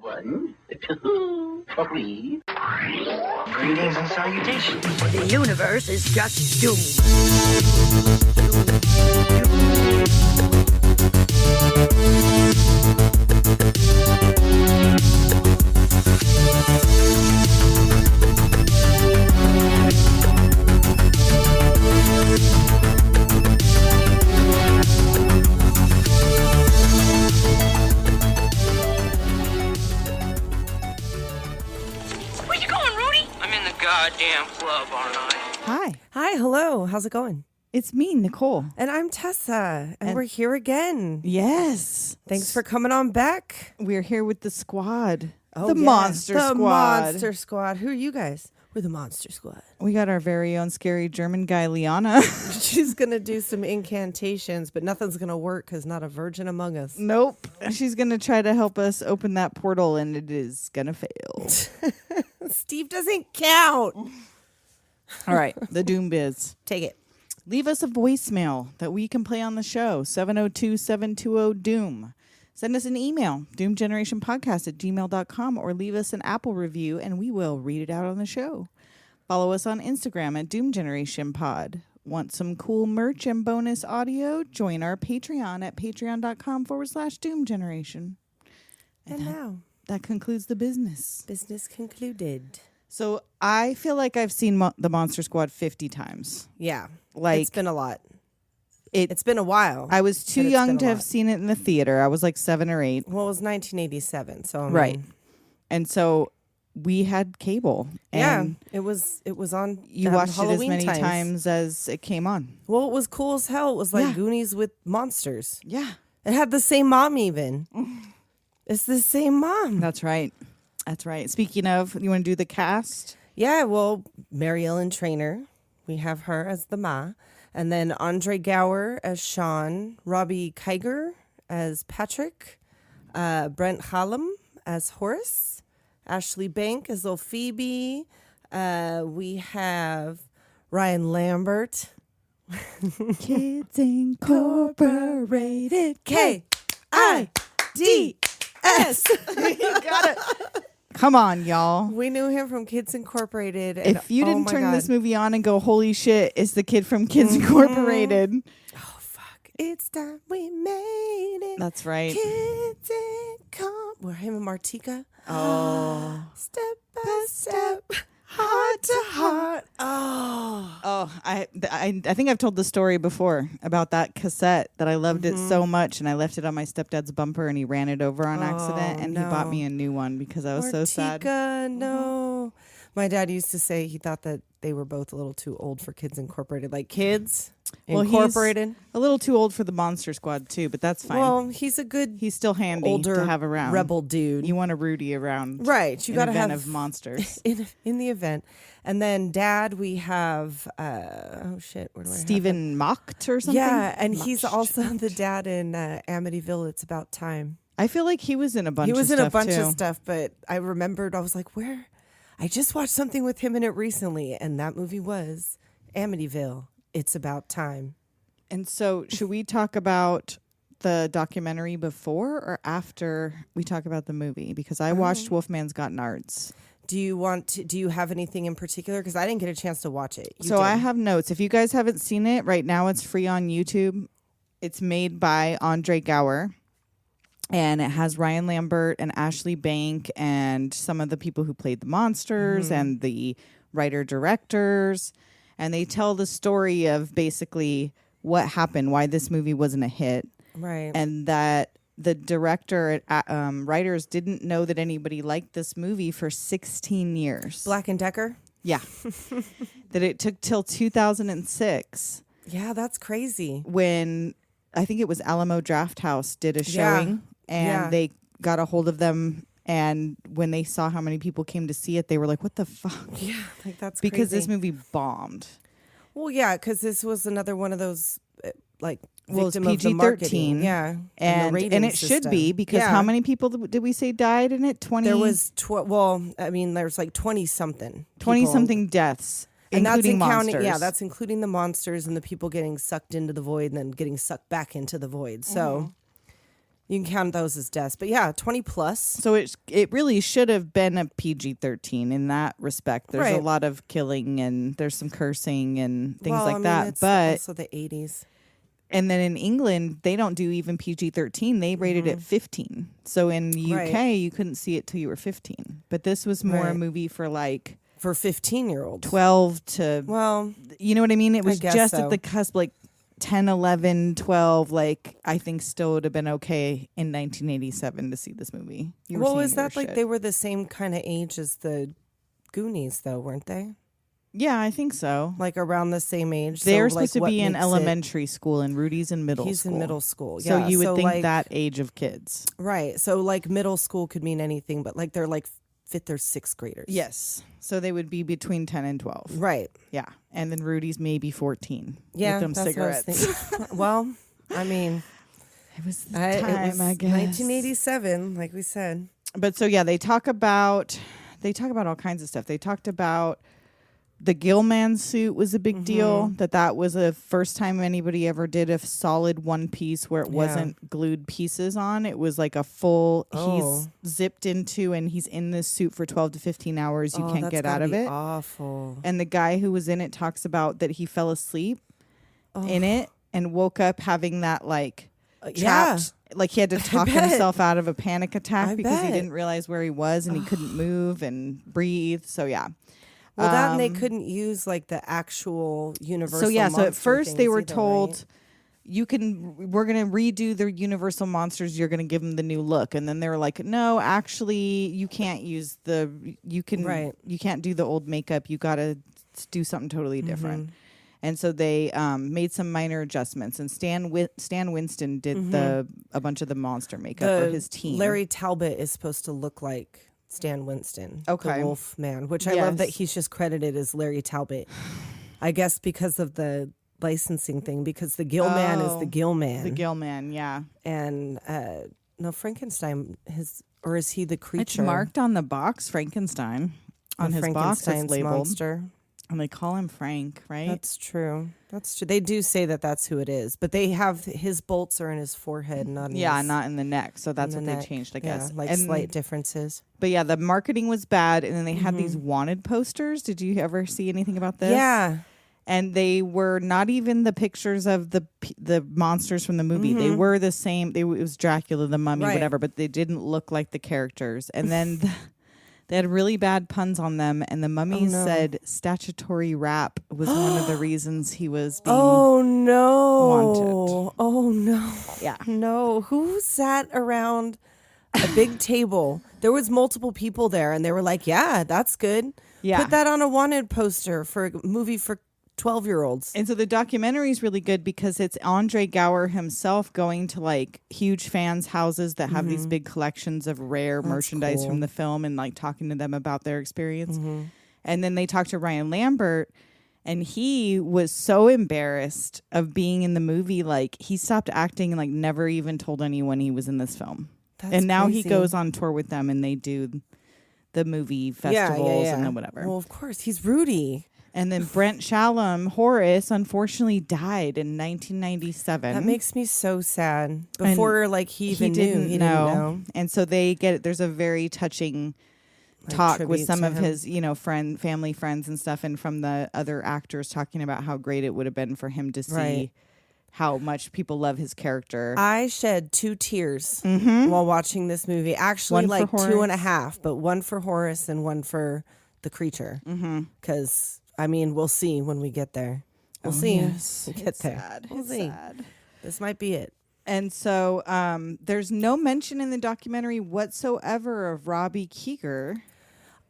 1, 2, 3. Greetings and salutations. The universe is just doomed. Where you going, Rudy? I'm in the goddamn club, aren't I? Hi, Hi, hello. How's it going? it's me, Nicole. And I'm Tessa, and we're here again. Yes. Thanks for coming on back. We're here with the squad. Oh, the yeah. Monster The Squad. Monster Squad. Who are you guys? We're the Monster Squad. We got our very own scary German guy, Liana. She's going to do some incantations, but nothing's going to work because not a virgin among us. Nope. She's going to try to help us open that portal, and it is going to fail. Steve doesn't count. All right. The Doom Biz. Take it. Leave us a voicemail that we can play on the show, 702-720-DOOM. Send us an email, doomgenerationpodcast@gmail.com, or leave us an Apple review, and we will read it out on the show. Follow us on Instagram at doomgenerationpod. Want some cool merch and bonus audio? Join our Patreon at patreon.com/doomgeneration. And now, That concludes the business. business concluded. So I feel like I've seen the Monster Squad 50 times. Yeah. Like, it's been a lot. It. It's been a while. I was too But it's young been a to have lot. seen it in the theater. I was like 7 or 8. Well, it was 1987, so I mean, Right. And so we had cable. Yeah, And it was on. you watched Halloween it as many times as it came on. Well, it was cool as hell. It was like Yeah. Goonies with monsters. Yeah. It had the same mom even. It's the same mom. That's right. That's right. Speaking of, you want to do the cast? Yeah, well, Mary Ellen Trainor. We have her as the Ma. And then Andre Gower as Sean. Robbie Kiger as Patrick. Brent Hallam as Horace. Ashley Bank as little Phoebe. We have Ryan Lambert. Kids Incorporated. K-I-D-S. Come on, y'all. We knew him from Kids Incorporated. And If you oh didn't my turn God. this movie on and go, holy shit, it's the kid from Kids Incorporated. Oh, fuck. It's time we made it. That's right. Kids Incorporated. We're him and Martika. Oh. Step by step. Heart to heart. Oh. Oh, I think I've told the story before about that cassette that I loved it so much, and I left it on my stepdad's bumper, and he ran it over on accident, and he bought no. me a new one because I was so sad. Martika, no. My dad used to say he thought that they were both a little too old for Kids Incorporated. Like Kids Incorporated. He's a little too old for the Monster Squad too, but that's fine. Well, he's a good He's still handy older to have around. rebel dude. You want a Rudy around, Right. You in got to event have of monsters. in the event. And then Dad, we have oh shit, where do I have him? Stephen Mocht or something. Yeah, and he's Mocht. also the dad in Amityville. It's About Time. I feel like he was in a bunch. He was of in a stuff bunch too. of stuff, but I remembered I was like, where? I just watched something with him in it recently, and that movie was Amityville. It's About Time. And so, should we talk about the documentary before or after we talk about the movie? Because I watched Wolfman's Got Nards. Do you have anything in particular? Because I didn't get a chance to watch it. You So did. I have notes. If you guys haven't seen it, right now it's free on YouTube. It's made by Andre Gower. And it has Ryan Lambert and Ashley Bank and some of the people who played the monsters and the writer-directors. And they tell the story of basically what happened, why this movie wasn't a hit. right. And that the director and writers didn't know that anybody liked this movie for 16 years. Black and Decker. Yeah. That it took till 2006 Yeah, that's crazy. when I think it was Alamo Drafthouse did a Yeah. showing and Yeah. they got a hold of them. And when they saw how many people came to see it, they were like, what the fuck? Yeah, like that's Because crazy. this movie bombed. Well, yeah, because this was another one of those like Well, it's victim of the marketing. PG-13. Yeah, And the and rating it should system. be because Yeah. how many people did we say died in it? 20? There was well, I mean, there's like 20-something. 20-something deaths, And that's including counting, monsters. yeah, that's including the monsters and the people getting sucked into the void and then getting sucked back into the void. So You can count those as deaths. But yeah, 20 plus. So it really should have been a PG-13 in that respect. There's a Right. lot of killing and there's some cursing and things Well, like I mean, that. it's But also the 80s. and then in England, they don't do even PG-13. They rated it 15. So in the UK, Right. you couldn't see it till you were 15. But this was more a Right. movie for like For 15-year-olds. 12 to, Well, you know what I mean? It was guess just so. at the cusp, like 10, 11, 12. Like, I think still would have been okay in 1987 to see this movie. You were well, seeing is that your like shit. they were the same kind of age as the Goonies, though, weren't they? Yeah, I think so. Like around the same age. They're so, like, supposed to what be in makes it- elementary school, and Rudy's in middle He's school. in middle school. So Yeah. you would think like, that age of kids. Right. So like middle school could mean anything, but like they're like 5th or 6th graders. Yes. So they would be between 10 and 12. Right. Yeah. And then Rudy's maybe 14. Yeah. With them that's cigarettes. what I was thinking. Well, I mean, It was the it time, was I guess. 1987, like we said. But so yeah, they talk about all kinds of stuff. They talked about the Gilman suit was a big deal. That was the first time anybody ever did a solid one piece where it wasn't glued pieces on. It was like a full. Oh. He's zipped into and he's in this suit for 12 to 15 hours. You can't that's get out gotta of be it. Awful. And the guy who was in it talks about that he fell asleep in it and woke up having that like trapped. Like he had to talk bet. himself out of a panic attack I because he bet. didn't realize where he was and he couldn't move and breathe. So yeah. Well, that and they couldn't use like the actual universal. So yeah, so at monster first they things were either, told right? we're gonna redo the Universal monsters, you're gonna give them the new look. And then they were like, no, actually you can't use you can't do the old makeup, you gotta do something totally different. And so they made some minor adjustments, and Stan Winston did a bunch of the monster makeup for his team. Larry Talbot is supposed to look like Stan Winston, Okay. the Wolf Man, which I love that Yes. he's just credited as Larry Talbot. I guess because of the licensing thing, because the Gill Man is the Gill Man. The Gilman, yeah. And no, Frankenstein, or is he the creature? It's marked on the box, Frankenstein. On his box, it's Frankenstein's labeled. monster. And they call him Frank, right? That's true. That's true. They do say that that's who it is, but they have his bolts are in his forehead, not in yeah, his, not in the neck. So that's in what the they neck. changed, I Yeah, guess. like And- slight differences. But yeah, the marketing was bad. And then they had these wanted posters. Did you ever see anything about this? Yeah. And they were not even the pictures of the monsters from the movie. They were the same. It was Dracula, the Mummy, Right. whatever, but they didn't look like the characters. And then they had really bad puns on them. And the Mummy said statutory rap was one of the reasons he was being. Oh no! wanted. Oh no! Yeah. No, who sat around a big table? There was multiple people there, and they were like, "Yeah, that's good. Yeah. Put that on a wanted poster for a movie for 12-year-olds." And so the documentary is really good because it's Andre Gower himself going to like huge fans' houses that have these big collections of rare merchandise cool. from the film and like talking to them about their experience. And then they talked to Ryan Lambert, and he was so embarrassed of being in the movie. Like he stopped acting and like never even told anyone he was in this film. That's and now he crazy. goes on tour with them and they do the movie festivals and then whatever. Well, of course, he's Rudy. And then Brent Shalom, Horace, unfortunately died in 1997. That makes me so sad. Before, like he even didn't knew, he didn't know. And so there's a very touching Like, talk with tribute some to of him. his, family friends and stuff, and from the other actors talking about how great it would have been for him to see Right. how much people love his character. I shed 2 tears while watching this movie. Actually, One for like 2.5, Horace. but one for Horace and one for the creature. Because, I mean, we'll see when we get there. We'll see. Yes, When we get it's there. sad. We'll It's see. sad. This might be it. And so there's no mention in the documentary whatsoever of Robbie Keeger.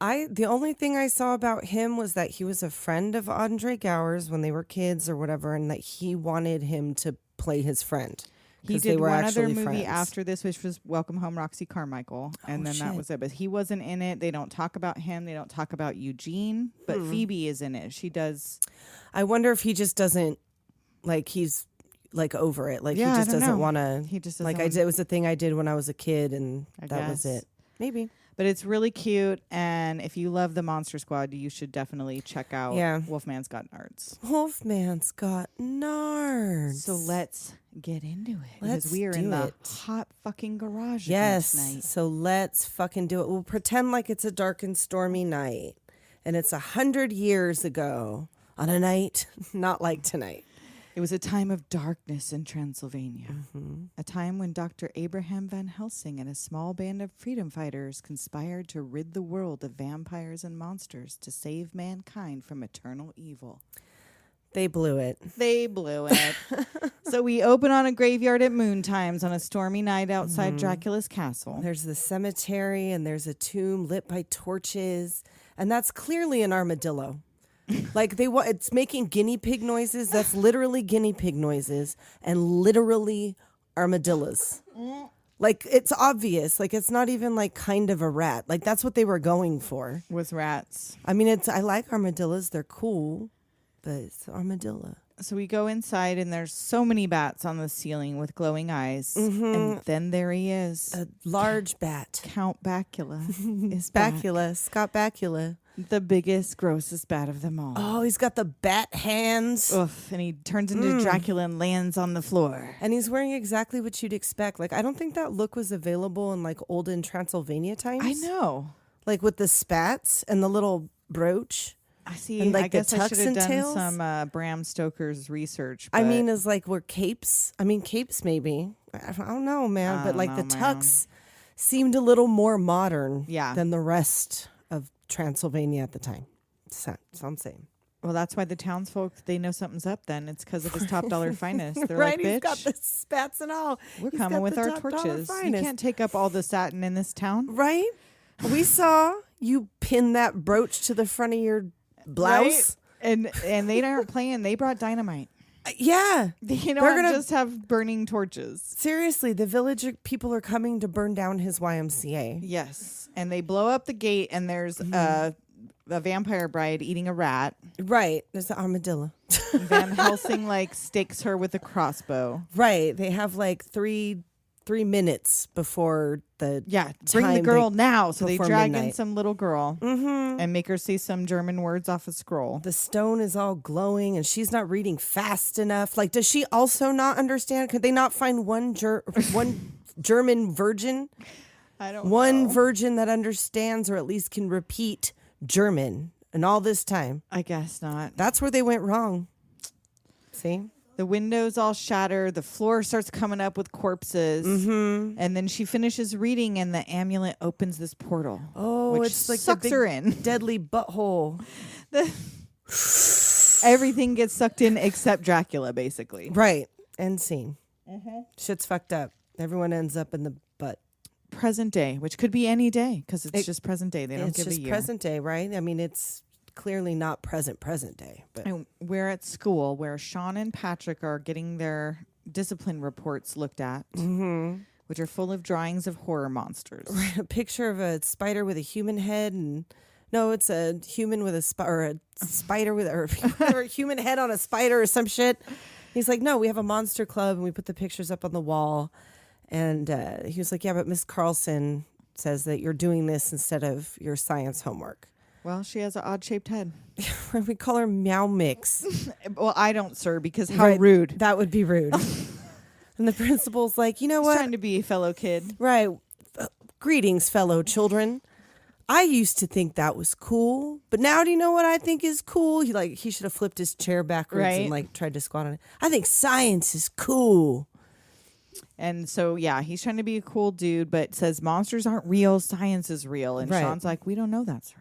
The only thing I saw about him was that he was a friend of Andre Gower's when they were kids or whatever, and that he wanted him to play his friend. He 'cause did they were one other actually movie friends. after this, which was Welcome Home, Roxy Carmichael, and then that shit. was it. But he wasn't in it. They don't talk about him. They don't talk about Eugene. But Phoebe is in it. She does. I wonder if he just doesn't, like, he's like over it. Like, Yeah, he I just don't doesn't know. want to. He just like, doesn't it was a thing I did when I was a kid, and I that was guess. it. Maybe. But it's really cute, and if you love the Monster Squad, you should definitely check out Wolfman's Got Nards. Wolfman's Got Nards. So let's get into it. Let's because we are in do the it. hot fucking garage again Yes. tonight. So let's fucking do it. We'll pretend like it's a dark and stormy night. And it's 100 years ago on a night not like tonight. It was a time of darkness in Transylvania. A time when Dr. Abraham Van Helsing and a small band of freedom fighters conspired to rid the world of vampires and monsters to save mankind from eternal evil. They blew it. They blew it. So we open on a graveyard at moon times on a stormy night outside Dracula's castle. There's the cemetery and there's a tomb lit by torches. And that's clearly an armadillo. Like it's making guinea pig noises. That's literally guinea pig noises and literally armadillos. Like it's obvious. Like it's not even like kind of a rat. Like that's what they were going for. With rats. I mean, I like armadillos. They're cool, but it's armadillo. So we go inside and there's so many bats on the ceiling with glowing eyes. And then there he is. A large bat. Count Bacula is back. Bacula, Scott Bacula. The biggest, grossest bat of them all. Oh, he's got the bat hands. Oof, and he turns into Dracula and lands on the floor. And he's wearing exactly what you'd expect. Like, I don't think that look was available in like olden Transylvania times. I know. Like with the spats and the little brooch. I see. And, like, I the guess I should have tucks and done tails? some Bram Stoker's research. I but mean, is like were capes. I mean, capes maybe. I don't know, man. But like the tux seemed a little more modern than the rest of Transylvania at the time. So I'm saying. Well, that's why the townsfolk, they know something's up then. It's because of his top dollar finest. They're Right, like, bitch, he's got the spats and all. we're He's coming got with the our top dollar torches. You finest. can't take up all the satin in this town. Right? We saw you pin that brooch to the front of your blouse. Right? And they aren't playing. They brought dynamite. Yeah. You know, They're gonna just have burning torches. Seriously, the village people are coming to burn down his YMCA. Yes. And they blow up the gate, and there's a vampire bride eating a rat. Right. There's the armadillo. Van Helsing, like, stakes her with a crossbow. Right. They have like three minutes before the Bring the time girl now. So they before drag in midnight. some little girl and make her say some German words off a scroll. The stone is all glowing and she's not reading fast enough. Like, does she also not understand? Could they not find one German virgin? I don't One know. virgin that understands or at least can repeat German and all this time. I guess not. That's where they went wrong. See? The windows all shatter. The floor starts coming up with corpses. And then she finishes reading, and the amulet opens this portal. Oh, which it's like the sucks big her in. deadly butthole. Everything gets sucked in except Dracula, basically. Right. End scene. Shit's fucked up. Everyone ends up in the butt. Present day, which could be any day because it's just present day. They don't It's give just a year. present day, right? I mean, it's clearly not present day. But And we're at school where Sean and Patrick are getting their discipline reports looked at, which are full of drawings of horror monsters. a picture of a spider with a human head and no, it's a human with a spider with or a human head on a spider or some shit. He's like, no, we have a monster club and we put the pictures up on the wall. And he was like, yeah, but Miss Carlson says that you're doing this instead of your science homework. Well, she has an odd-shaped head. We call her Meow Mix. Well, I don't, sir, because how Right, rude. That would be rude. And the principal's like, you know He's what? trying to be a fellow kid. Right. Greetings, fellow children. I used to think that was cool, but now do you know what I think is cool? He should have flipped his chair backwards Right. and like tried to squat on it. I think science is cool. And so, yeah, he's trying to be a cool dude, but says monsters aren't real, science is real. And Right. Sean's like, we don't know that, sir.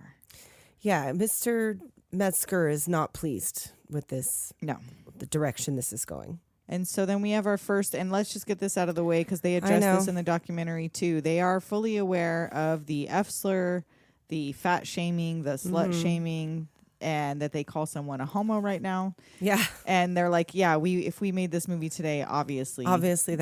Yeah, Mr. Metzger is not pleased with this, No. the direction this is going. And so then we have our first, and let's just get this out of the way because they address know. this in the documentary too. They are fully aware of the F slur, the fat shaming, the slut shaming, and that they call someone a homo right now. Yeah. And they're like, yeah, if we made this movie today, obviously That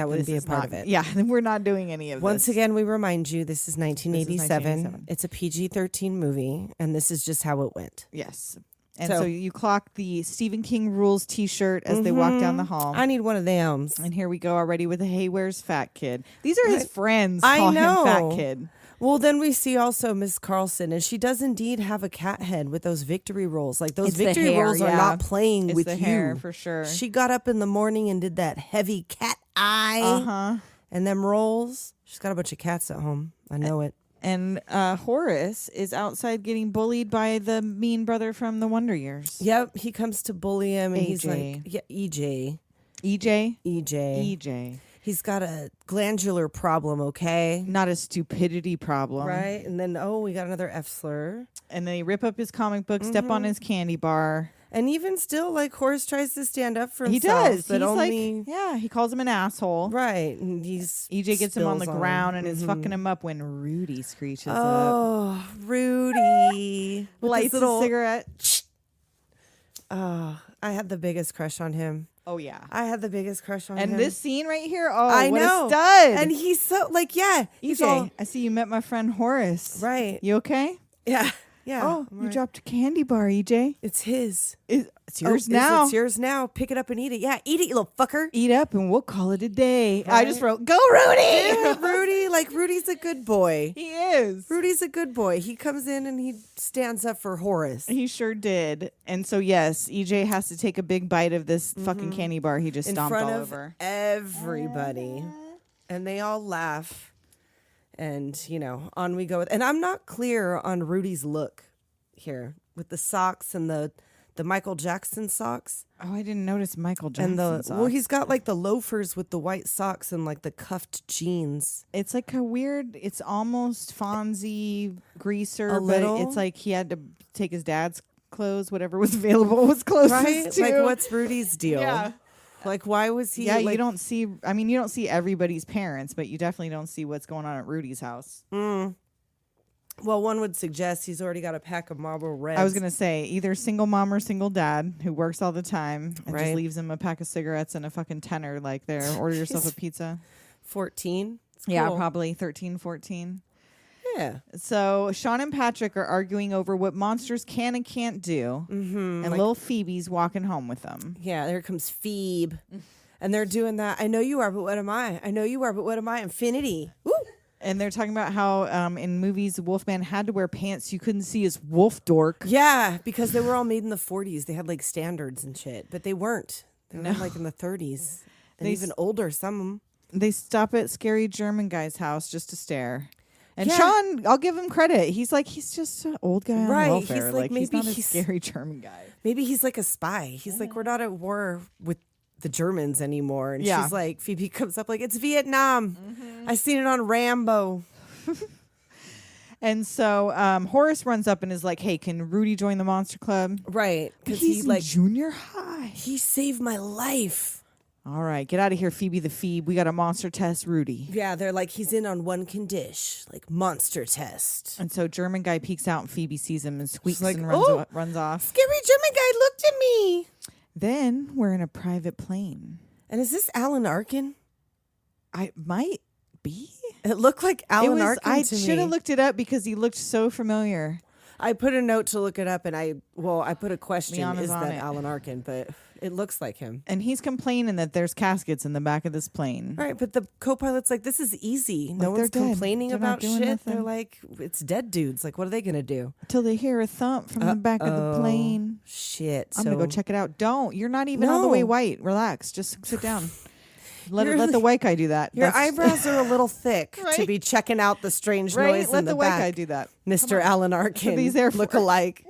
wouldn't this be a is part not- of it. Yeah, we're not doing any of Once this. again, we remind you this is 1987. 1987. It's a PG-13 movie, and this is just how it went. Yes. And So- so you clock the Stephen King Rules T-shirt as they walk down the hall. I need one of them. And here we go already with the Hey, where's Fat Kid? These are his friends I call him know. Fat Kid. Well, then we see also Miss Carlson, and she does indeed have a cat head with those victory rolls. Like those It's the victory hair, rolls are yeah. not playing It's with the you. hair, for sure. She got up in the morning and did that heavy cat eye Uh-huh. and them rolls. She's got a bunch of cats at home. I know it. And Horace is outside getting bullied by the mean brother from the Wonder Years. Yep, he comes to bully him, and he's like, AJ. "Yeah, EJ, EJ? EJ, EJ. he's got a glandular problem, okay?" Not a stupidity problem. Right, and then we got another F slur, And they rip up his comic book, step on his candy bar. and even still, like Horace tries to stand up for He himself, does. but He's only like, yeah, he calls him an asshole. right, and he's EJ gets him on the spills ground and him. is fucking him up when Rudy screeches up. Oh, Rudy, with Lights his a cigarette. Oh, I had the biggest crush on him. Oh, yeah. I had the biggest crush on him. And this scene right here, oh, I what know, a stud. and he's so like, yeah, he's EJ, all I see you met my friend Horace. right. You okay? Yeah, yeah. Oh, I'm you right. dropped a candy bar, EJ. It's his. It's yours Oh, now. It's yours now. Pick it up and eat it. Yeah, eat it, you little fucker. Eat up and we'll call it a day. I Right. just wrote, go Rudy! Yeah, Rudy, like Rudy's a good boy. He is. Rudy's a good boy. He comes in and he stands up for Horace. He sure did. And so, yes, EJ has to take a big bite of this fucking candy bar he just In stomped front all of over. everybody. And they all laugh. And, on we go. And I'm not clear on Rudy's look here with the socks and the Michael Jackson socks. Oh, I didn't notice Michael Jackson And socks. he's got like the loafers with the white socks and like the cuffed jeans. It's like a weird, it's almost Fonzie greaser, A but little? it's like he had to take his dad's clothes, whatever was available was closest Right? to. Like, what's Rudy's deal? Yeah. Like, why was he? Yeah, like, you don't see, I mean, you don't see everybody's parents, but you definitely don't see what's going on at Rudy's house. Well, one would suggest he's already got a pack of Marlboro Reds. I was going to say either single mom or single dad who works all the time and just Right. leaves him a pack of cigarettes and a fucking tenner, like there, order yourself a pizza. 14. It's Yeah, cool. probably 13, 14. Yeah. So Sean and Patrick are arguing over what monsters can and can't do. Mm-hmm. And little Phoebe's walking home with them. Yeah, there comes Phoebe. And they're doing that. I know you are, but what am I? I know you are, but what am I? Infinity. Woo! And they're talking about how in movies, Wolfman had to wear pants you couldn't see his wolf dork. Yeah, because they were all made in the 40s. They had like standards and shit, but they weren't. They were No. like in the 30s. And They even older, some of them. They stop at scary German guy's house just to stare. And Yeah. Sean, I'll give him credit. He's like, he's just an old guy on Right, welfare. he's like, he's maybe not a he's- scary German guy. Maybe he's like a spy. He's like, we're not at war with the Germans anymore. And Yeah. she's like, Phoebe comes up like, it's Vietnam. I seen it on Rambo. And so Horace runs up and is like, hey, can Rudy join the Monster Club? Right. Because He's he in like, junior high. he saved my life. All right, get out of here, Phoebe the Phoebe. We got a monster test, Rudy. Yeah, they're like, he's in on one condition, like monster test. And so German guy peeks out and Phoebe sees him and squeaks like, and "Oh." runs off. Scary German guy looked at me. Then we're in a private plane. And is this Alan Arkin? I might be. It looked like Alan Arkin I to should have me. looked it up because he looked so familiar. I put a note to look it up, and I put a question: Liana's is on that it. Alan Arkin? But it looks like him. And he's complaining that there's caskets in the back of this plane. Right, but the co-pilot's like, this is easy. No Like, they're one's dead. complaining They're not about doing shit. nothing. They're like, it's dead dudes. Like, what are they gonna do? Till they hear a thump from the back of the plane. Shit. I'm going to go check it out. Don't. You're not even all the way No. white. Relax. Just sit down. You're Let the white guy do that. Your That's- eyebrows are a little thick to Right? be checking out the strange Right? noise Let in the the white back. guy do that. Mr. Alan Arkin, these there for. look-alike.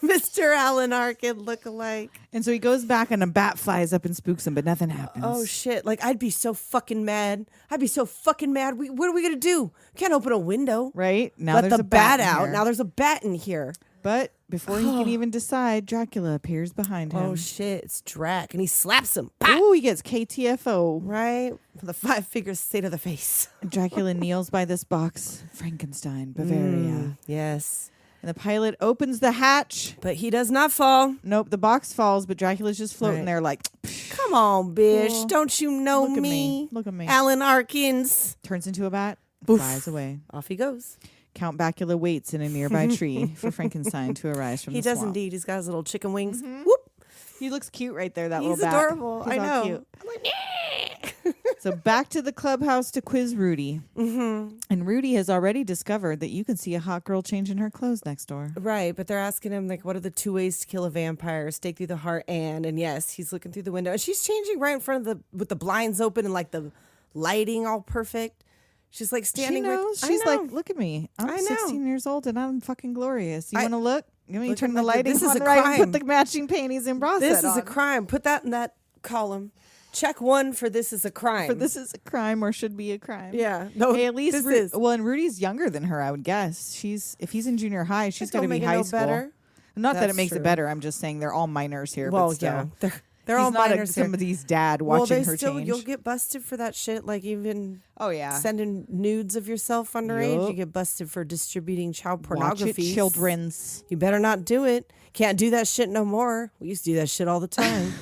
Mr. Alan Arkin, look-alike. And so he goes back and a bat flies up and spooks him, but nothing happens. Oh shit! Like I'd be so fucking mad. I'd be so fucking mad. What are we gonna do? Can't open a window. Right? Now Let there's the a bat, bat in out. here. Now there's a bat in here. But before he can even decide, Dracula appears behind him. Oh shit! It's Drac, and he slaps him. Pah! Ooh, he gets KTFO. Right, the 5 figures say to the face. Dracula kneels by this box. Frankenstein, Bavaria. Yes, And the pilot opens the hatch. but he does not fall. Nope, the box falls, but Dracula's just floating Right. there like, Come on, bitch! Cool. Don't you know Look at me? me. Look at me. Alan Arkins. turns into a bat, Boof. flies away. Off he goes. Count Bacula waits in a nearby tree for Frankenstein to arise from He the does swamp. indeed. He's got his little chicken wings. Whoop! He looks cute right there, that He's little bat. adorable. He's I all know. cute. I'm like, So back to the clubhouse to quiz Rudy. Mm-hmm. And Rudy has already discovered that you can see a hot girl changing her clothes next door. Right, but they're asking him, like, what are the 2 ways to kill a vampire? Stake through the heart and yes, he's looking through the window. And she's changing right in front of with the blinds open and, like, the lighting all perfect. She's, like, standing She knows. right... She's I know. like, look at me. I'm I know. 16 years old and I'm fucking glorious. You I- want to look? Let me Look turn at the my- lighting this is on a right and crime. put the matching panties and bra This set is a on. crime. Put that in that column. Check 1 for this is a crime. For this is a crime or should be a crime. Yeah. No, Hey, at least this is. well, and Rudy's younger than her, I would guess. If he's in junior high, she's That got to don't be make it high no school. better. Not that That's it makes true. it better. I'm just saying they're all minors here. Well, but still. yeah. They're He's all not minors here. somebody's dad Well, watching they her still, change. you'll get busted for that shit. Like even Oh yeah. sending nudes of yourself underage, Yup. you get busted for distributing child Watch pornography. it, children's. You better not do it. Can't do that shit no more. We used to do that shit all the time.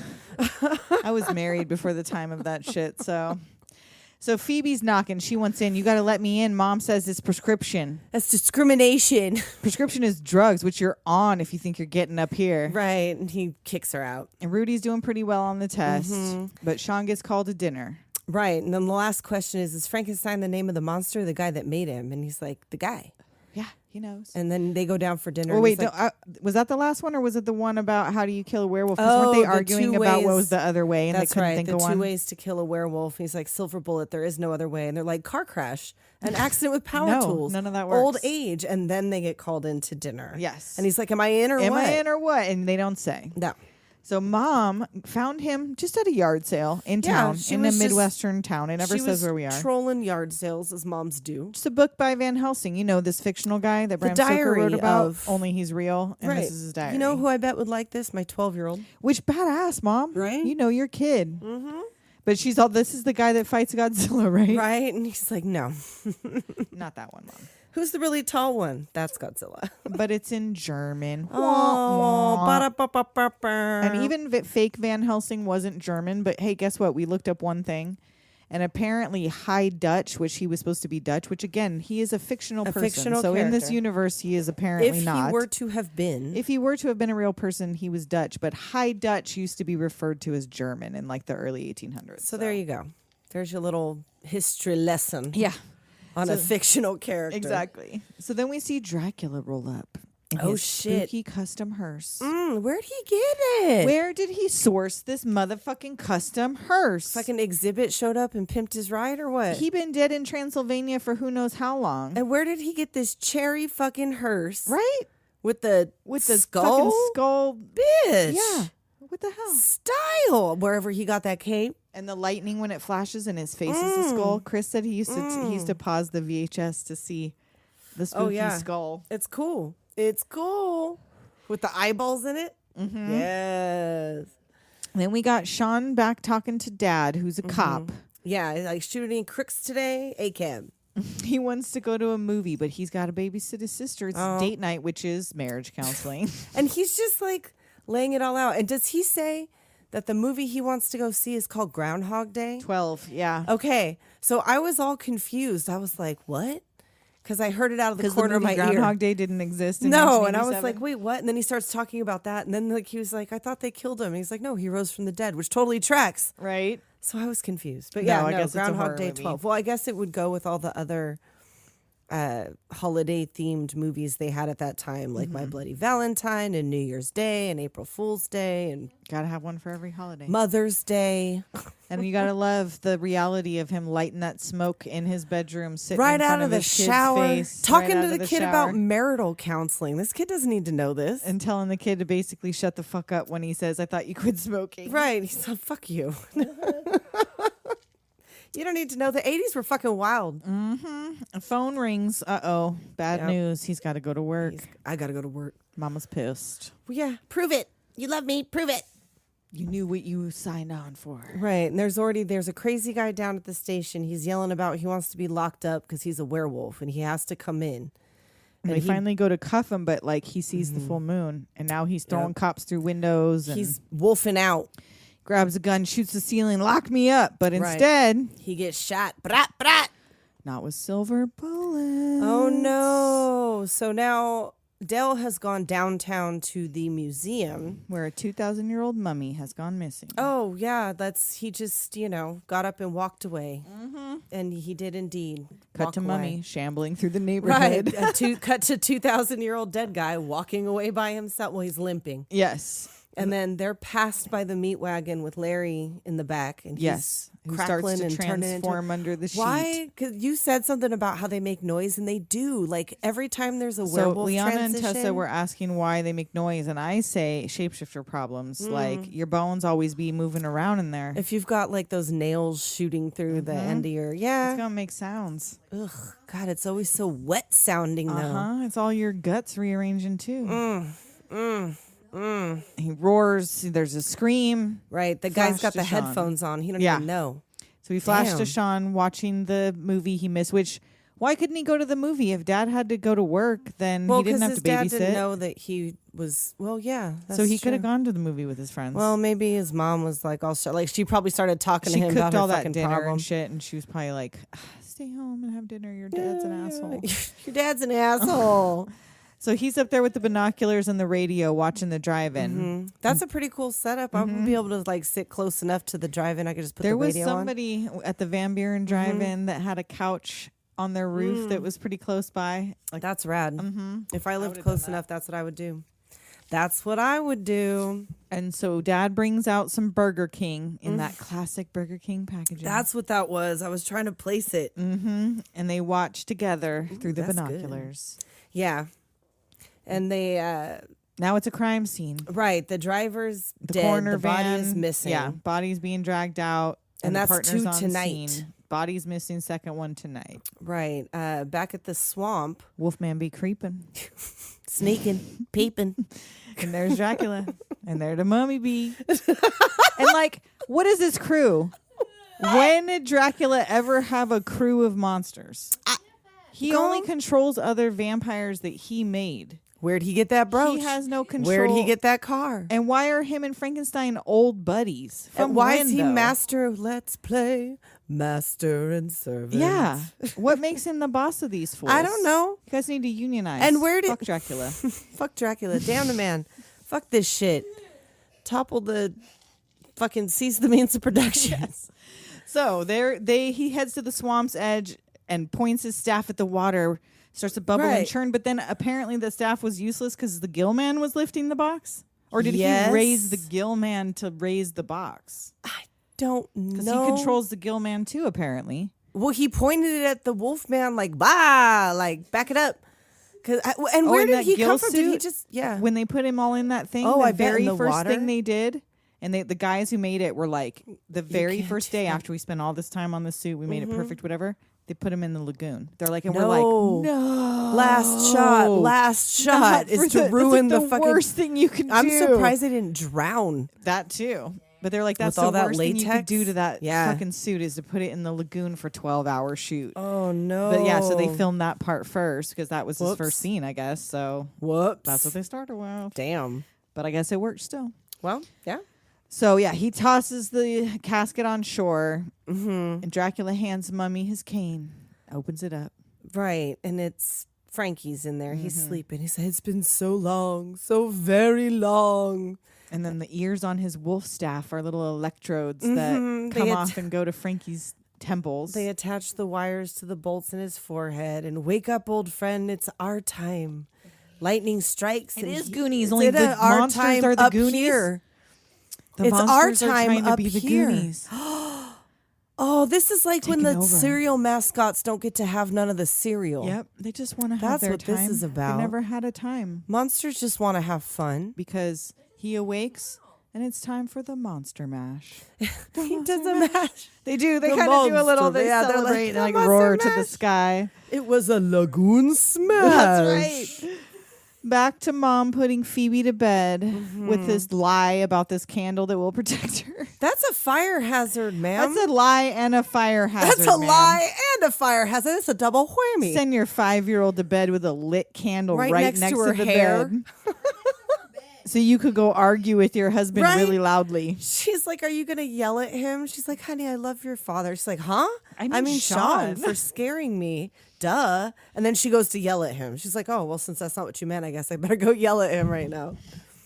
I was married before the time of that shit, so. So Phoebe's knocking. She wants in. You got to let me in. Mom says it's prescription. That's discrimination. Prescription is drugs, which you're on if you think you're getting up here. Right. And he kicks her out. And Rudy's doing pretty well on the test, Mm-hmm. but Sean gets called to dinner. Right. And then the last question is Frankenstein the name of the monster, or the guy that made him? And he's like, the guy. Yeah, he knows. And then they go down for dinner. Oh and wait, he's like, was that the last one, or was it the one about how do you kill a werewolf? 'Cause weren't they the arguing 2 about what ways- was the other way, and they That's couldn't right. think The of 2 one? ways to kill a werewolf. He's like, silver bullet, there is no other way. And they're like, car crash, an accident with power No, tools. none of that Old works. age. And then they get called into dinner. Yes. And he's like, am I in or Am what? I in or what? And they don't say. No. So Mom found him just at a yard sale in Yeah, town, she in a was just- midwestern town. It never She says was where we are. trolling yard sales as moms do. It's a book by Van Helsing. You know, this fictional guy that Bram Stoker diary wrote about. of- Only he's real, and right. this is his diary. You know who I bet would like this? My 12-year-old. Which badass, Mom. Right? You know your kid. Mm-hmm. But she's all, this is the guy that fights Godzilla, right? Right? And he's like, no. Not that one, Mom. Who's the really tall one? That's Godzilla. But it's in German. Oh, ba-da-ba-ba-ba-ba. And even fake Van Helsing wasn't German, but hey, guess what? We looked up one thing. And apparently High Dutch, which he was supposed to be Dutch, which again, he is a fictional person. fictional so in this character. universe, he is apparently if not. he were to have been. If he were to have been a real person, he was Dutch. But High Dutch used to be referred to as German in like the early 1800s. So there you go. There's your little history lesson. Yeah, On a So- fictional character. exactly. So then we see Dracula roll up. In Oh, his shit. Spooky custom hearse. Where'd he get it? Where did he source this motherfucking custom hearse? Fucking exhibit showed up and pimped his ride or what? He been dead in Transylvania for who knows how long. And where did he get this cherry fucking hearse? Right? With the Fucking skull? skull. Bitch. Yeah. What the hell? Style. Wherever he got that cape. And the lightning when it flashes and his face is a skull. Chris said he used to pause the VHS to see the spooky yeah. skull. It's cool. It's cool. With the eyeballs in it. Mm-hmm. Yes. Then we got Sean back talking to Dad, who's a cop. Yeah, like shooting crooks today. ACAB. He wants to go to a movie, but he's got to babysit his sister. It's Oh. date night, which is marriage counseling. And he's just like laying it all out. And does he say that the movie he wants to go see is called Groundhog Day? 12, yeah. Okay. So I was all confused. I was like, what? Because I heard it out of the Because the corner of movie my Groundhog ear. Day didn't exist in No, and I was 1987. like, wait, what? And then he starts talking about that. And then like he was like, I thought they killed him. And he's like, no, he rose from the dead, which totally tracks. Right? So I was confused. But No, yeah, I guess it's a horror Groundhog Day movie. 12. Well, I guess it would go with all the other holiday themed movies they had at that time, like Mm-hmm. My Bloody Valentine and New Year's Day and April Fool's Day and Gotta have one for every holiday. Mother's Day. And you gotta love the reality of him lighting that smoke in his bedroom, sitting Right in front out of the his kid's shower, face, talking right to out the of kid shower, about marital counseling. This kid doesn't need to know this. and telling the kid to basically shut the fuck up when he says, "I thought you quit smoking." Right. He's like, fuck you. You don't need to know. The 80s were fucking wild. A phone rings. Uh-oh. Bad Yep. news. He's got to go to work. I got to go to work. Mama's pissed. Well, yeah. Prove it. You love me. Prove it. You knew what you signed on for. Right. And there's a crazy guy down at the station. He's yelling about he wants to be locked up because he's a werewolf and he has to come in. And they finally go to cuff him, but like he sees the full moon, and now he's throwing cops through windows, and He's wolfing out. grabs a gun, shoots the ceiling, lock me up. But Right. instead, He gets shot. Brat, brat. not with silver bullets. Oh, no. So now Dale has gone downtown to the museum. Where a 2,000-year-old mummy has gone missing. Oh, yeah. He just, got up and walked away. Mm-hmm. And he did indeed. Cut to walk mummy away. shambling through the Right. neighborhood. Cut to 2,000-year-old dead guy walking away by himself. Well, he's limping. Yes. And then they're passed by the meat wagon with Larry in the back. And Yes. he's Who starts crackling to and turning into... transform under the sheet. Why? Because you said something about how they make noise, and they do. Like, every time there's a So werewolf Liana transition... and Tessa were asking why they make noise, and I say shapeshifter problems. Like, your bones always be moving around in there. If you've got, like, those nails shooting through the end of your... Yeah. It's going to make sounds. Ugh. God, it's always so wet sounding, though. Uh-huh. It's all your guts rearranging, too. He roars. There's a scream. Right. The guy's Flash got to the Sean. headphones on. He don't Yeah. even know. So we flashed to Damn. Sean watching the movie he missed, which... Why couldn't he go to the movie? If Dad had to go to work, then Well, he didn't have his to dad babysit. didn't know that he was... Well, yeah. So he could have true. gone to the movie with his friends. Well, maybe his mom was like, she probably started talking she to him cooked about her all that fucking dinner problem. and shit, and she was probably like, "Stay home and have dinner. Your dad's an asshole." Your dad's an asshole. So he's up there with the binoculars and the radio watching the drive-in. That's a pretty cool setup. I would be able to like sit close enough to the drive-in. I could just put There the was radio somebody at the Van Buren drive-in that had a couch on their roof that was pretty close by. on. That's rad. If I lived close enough, that's what I would do. That's what I would do. And so Dad brings out some Burger King in that classic Burger King packaging. That's what that was. I was trying to place it. and they watch together through the that's good. binoculars. Yeah. And they, Now it's a crime scene. right, the driver's The dead. coroner The body van is missing. Yeah, body's being dragged out, And the that's partner's two on tonight. scene. Body's missing. Second one tonight. Right. Back at the swamp, Wolfman be creeping, sneaking, peeping. and there's Dracula, and there the mummy be. And like, what is this crew? When did Dracula ever have a crew of monsters? He only controls other vampires that he made. Where'd he get that brooch? He has no control. Where'd he get that car? And why are him and Frankenstein old buddies? From And why when, is he though? master? Let's play master and servant. Yeah. What makes him the boss of these fools? I don't know. You guys need to unionize. And where did- Fuck Dracula? Fuck Dracula. Damn the man. Fuck this shit. Topple the fucking seize the means of production. So he heads to the swamp's edge and points his staff at the water, starts to bubble and Right. churn, but then apparently the staff was useless because the gill man was lifting the box? Or did Yes. he raise the gill man to raise the box? Don't Because know. he controls the gill man too, apparently. Well, he pointed it at the wolf man like, bah, like, back it up. And where in did that he gill come from? Did he suit? just, yeah. When they put him all in that thing, Oh, the I bet in very the first water? thing they did, and the guys who made it were like, the very can't first do day that. after we spent all this time on the suit, we made it perfect, whatever, they put him in the lagoon. They're like, and No. we're like, no. Last shot Not is for to that's ruin like the fucking. worst thing you can I'm do. surprised they didn't drown. That too. But they're like, that's With all the that worst thing you could latex? do to that Yeah. fucking suit is to put it in the lagoon for 12-hour shoot. Oh, no. But yeah, so they filmed that part first because that was his Whoops. first scene, I guess. So Whoops. that's what they started with. Damn. But I guess it worked still. Well, yeah. So yeah, he tosses the casket on shore, and Dracula hands Mummy his cane, opens it up. Right. And it's Frankie's in there. He's sleeping. He said, it's been so long, so very long. And then the ears on his wolf staff are little electrodes that They come att- off and go to Frankie's temples. They attach the wires to the bolts in his forehead and wake up, old friend. It's our time. Lightning strikes. It and is he- Goonies, it's only it the our monsters time are the up Goonies? here. The it's our monsters are time trying to up be the here. Goonies. Oh, this is like when Taking the over. cereal mascots don't get to have none of the cereal. Yep, they just want to have That's their what time. this is about. They never had a time Monsters just want to have fun. because he awakes and it's time for the monster mash. He does a mash. They do. They The kind of do a little. monster, They yeah, they're like, celebrate "The and like monster roar to the mash." sky. It was a lagoon smash. That's right. Back to Mom putting Phoebe to bed with this lie about this candle that will protect her. That's a fire hazard, ma'am. That's a lie and a fire hazard. That's a ma'am. lie and a fire hazard. It's a double whammy. Send your 5-year-old to bed with a lit candle Right right, next next to her the hair. bed. So you could go argue with your husband Right. really loudly. She's like, are you going to yell at him? She's like, honey, I love your father. She's like, huh? I mean Sean Sean. for scaring me. duh. And then she goes to yell at him. She's like, oh, well, since that's not what you meant, I guess I better go yell at him right now.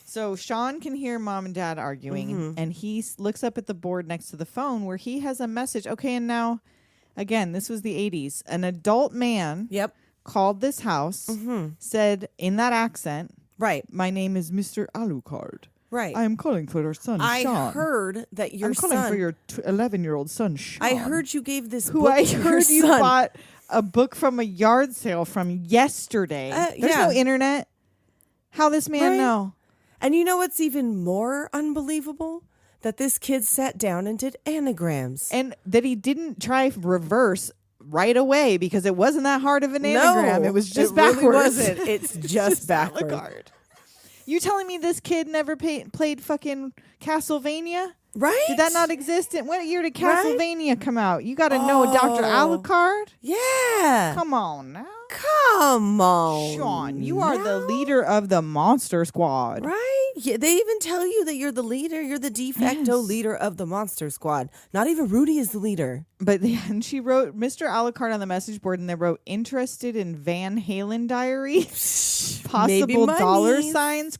So Sean can hear mom and dad arguing, and he looks up at the board next to the phone where he has a message. Okay, and now, again, this was the 80s. An adult man Yep. called this house, said in that accent, Right. my name is Mr. Alucard. Right. I am calling for your son, I Sean. heard that your I'm calling son. for your 11-year-old son, Sean. I heard you gave this who book I to your heard you son. bought a book from a yard sale from yesterday. There's yeah. no internet. How this man Right. know? And you know what's even more unbelievable? That this kid sat down and did anagrams. And that he didn't try reverse right away because it wasn't that hard of an anagram. It was just backwards. Really wasn't. It's just backwards. Alucard. You telling me this kid never played fucking Castlevania? Right? Did that not exist? What year did Right? Castlevania come out? You got to know Dr. Alucard? Yeah. Come on now. Come on. Sean, you are the leader of the Monster Squad. Right? Yeah, they even tell you that you're the leader. You're the de facto Yes. leader of the Monster Squad. Not even Rudy is the leader. But and she wrote Mr. Alucard on the message board, and they wrote interested in Van Halen diary. Maybe Possible dollar monies. signs ?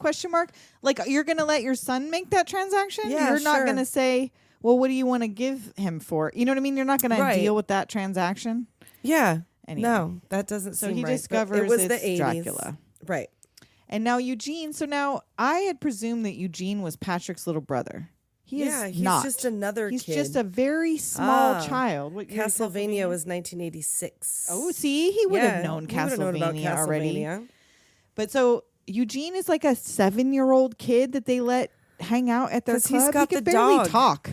Like you're gonna let your son make that transaction? Yeah, you're not sure. gonna say, well, what do you want to give him for? You know what I mean? You're not gonna Right. deal with that transaction. Yeah. Anyway. No, that doesn't So seem he right. but discovers it was it's the 80s. Dracula. Right. And now Eugene. So now I had presumed that Eugene was Patrick's little brother. He Yeah, is he's not. just another He's kid. just a very small Ah, child. What year is Castlevania was 1986. Oh, see, he would have Yeah, known he would've known about Castlevania already. Castlevania. But so Eugene is like a 7-year-old kid that they let hang out at their 'Cause he's club. got he can the barely dog. talk.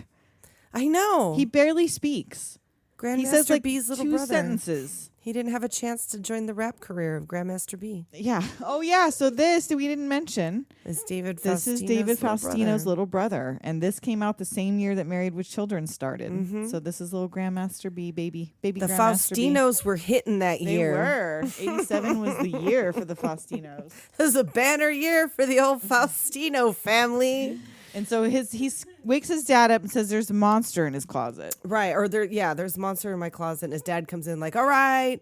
I know. He barely speaks. Grandmaster He says like B's little 2 brother. sentences. He didn't have a chance to join the rap career of Grandmaster B. Yeah. Oh yeah. So this we didn't mention. Is David This is David Faustino's little brother, and this came out the same year that Married with Children started. So this is little Grandmaster B, baby The Grandmaster B. Faustinos were hitting that They year. were. 87 was the year for the Faustinos. It was a banner year for the old Faustino family. And so he wakes his dad up and says there's a monster in his closet. Right. Or there's a monster in my closet. And his dad comes in like, all right,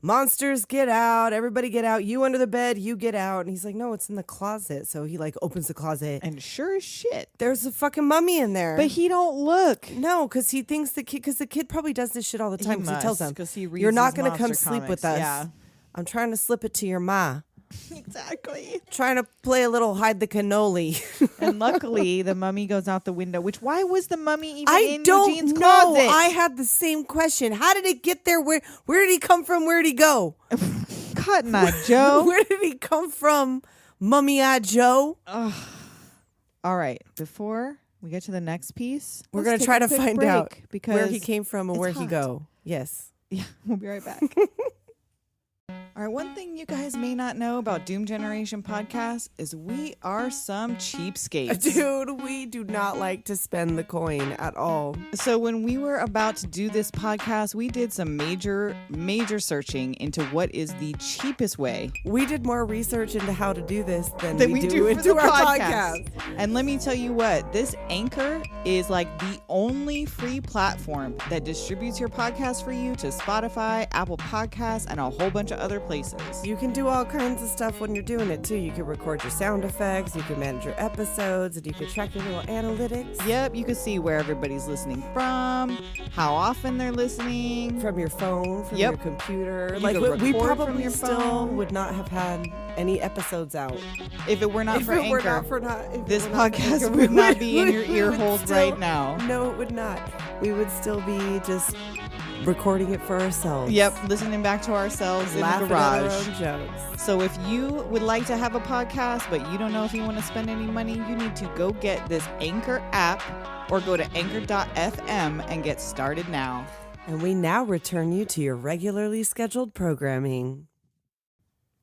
monsters, get out. Everybody get out. You under the bed, you get out. And he's like, no, it's in the closet. So he like opens the closet. And sure as shit. There's a fucking mummy in there. But he don't look. No, because he thinks because the kid probably does this shit all the time. Because he tells must, them, 'cause he reads you're not his going to come monster sleep with comics." us. Yeah. I'm trying to slip it to your ma. Exactly. Trying to play a little hide the cannoli. And luckily the mummy goes out the window. Why was the mummy even I in don't Eugene's know. closet? I had the same question. How did it get there? Where did he come from? Where did he go? Cotton Eye Joe. Where did he come from? Mummy Eye Joe? All right. Before we get to the next piece, We're let's going to take try a to quick find break out because where he came from and it's where he hot. go. Yes. Yeah, we'll be right back. All right, one thing you guys may not know about Doom Generation Podcast is we are some cheapskates. Dude, we do not like to spend the coin at all. So when we were about to do this podcast, we did some major searching into what is the cheapest way We did more research into how to do this than that we do for into the our podcast. podcast. And let me tell you what, this Anchor is like the only free platform that distributes your podcast for you to Spotify, Apple Podcasts, and a whole bunch of other places. You can do all kinds of stuff when you're doing it too. You can record your sound effects, you can manage your episodes, and you can track your little analytics. Yep, you can see where everybody's listening from, how often they're listening. From your phone, from Yep. your computer. You Like could we record probably from your still phone. would not have had any episodes out. If it were not If for it Anchor, were not for if this it were not for podcast Anchor, would we not be in your we ear would holes still- right now. No, it would not. We would still be just recording it for ourselves. Yep, listening back to ourselves in the Laughing at our garage. own jokes. So if you would like to have a podcast, but you don't know if you want to spend any money, you need to go get this Anchor app or go to anchor.fm and get started now. And we now return you to your regularly scheduled programming.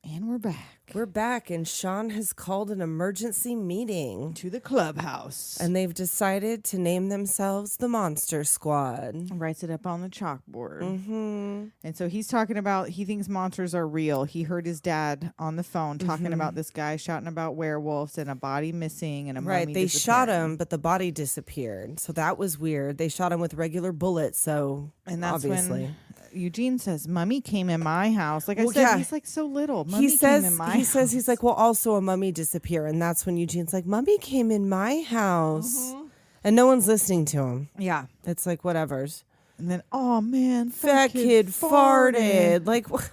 And we're back We're back, and Sean has called an emergency meeting. to the clubhouse. And they've decided to name themselves the Monster Squad. Writes it up on the chalkboard. Mm-hmm. And so he's talking about, he thinks monsters are real. He heard his dad on the phone talking about this guy shouting about werewolves and a body missing and a Right, mummy they shot disappearing. him, but the body disappeared. So that was weird. They shot him with regular bullets, so And that's obviously. when Eugene says, "Mummy came in my house." Like I Well, said, yeah. he's like so little. Mummy He came says in my he's house. like, well, also a mummy disappear, and that's when Eugene's like, "Mummy came in my house," and no one's listening to him. yeah. It's like whatever's. And then, oh man, Fat kid farted. Like Sean's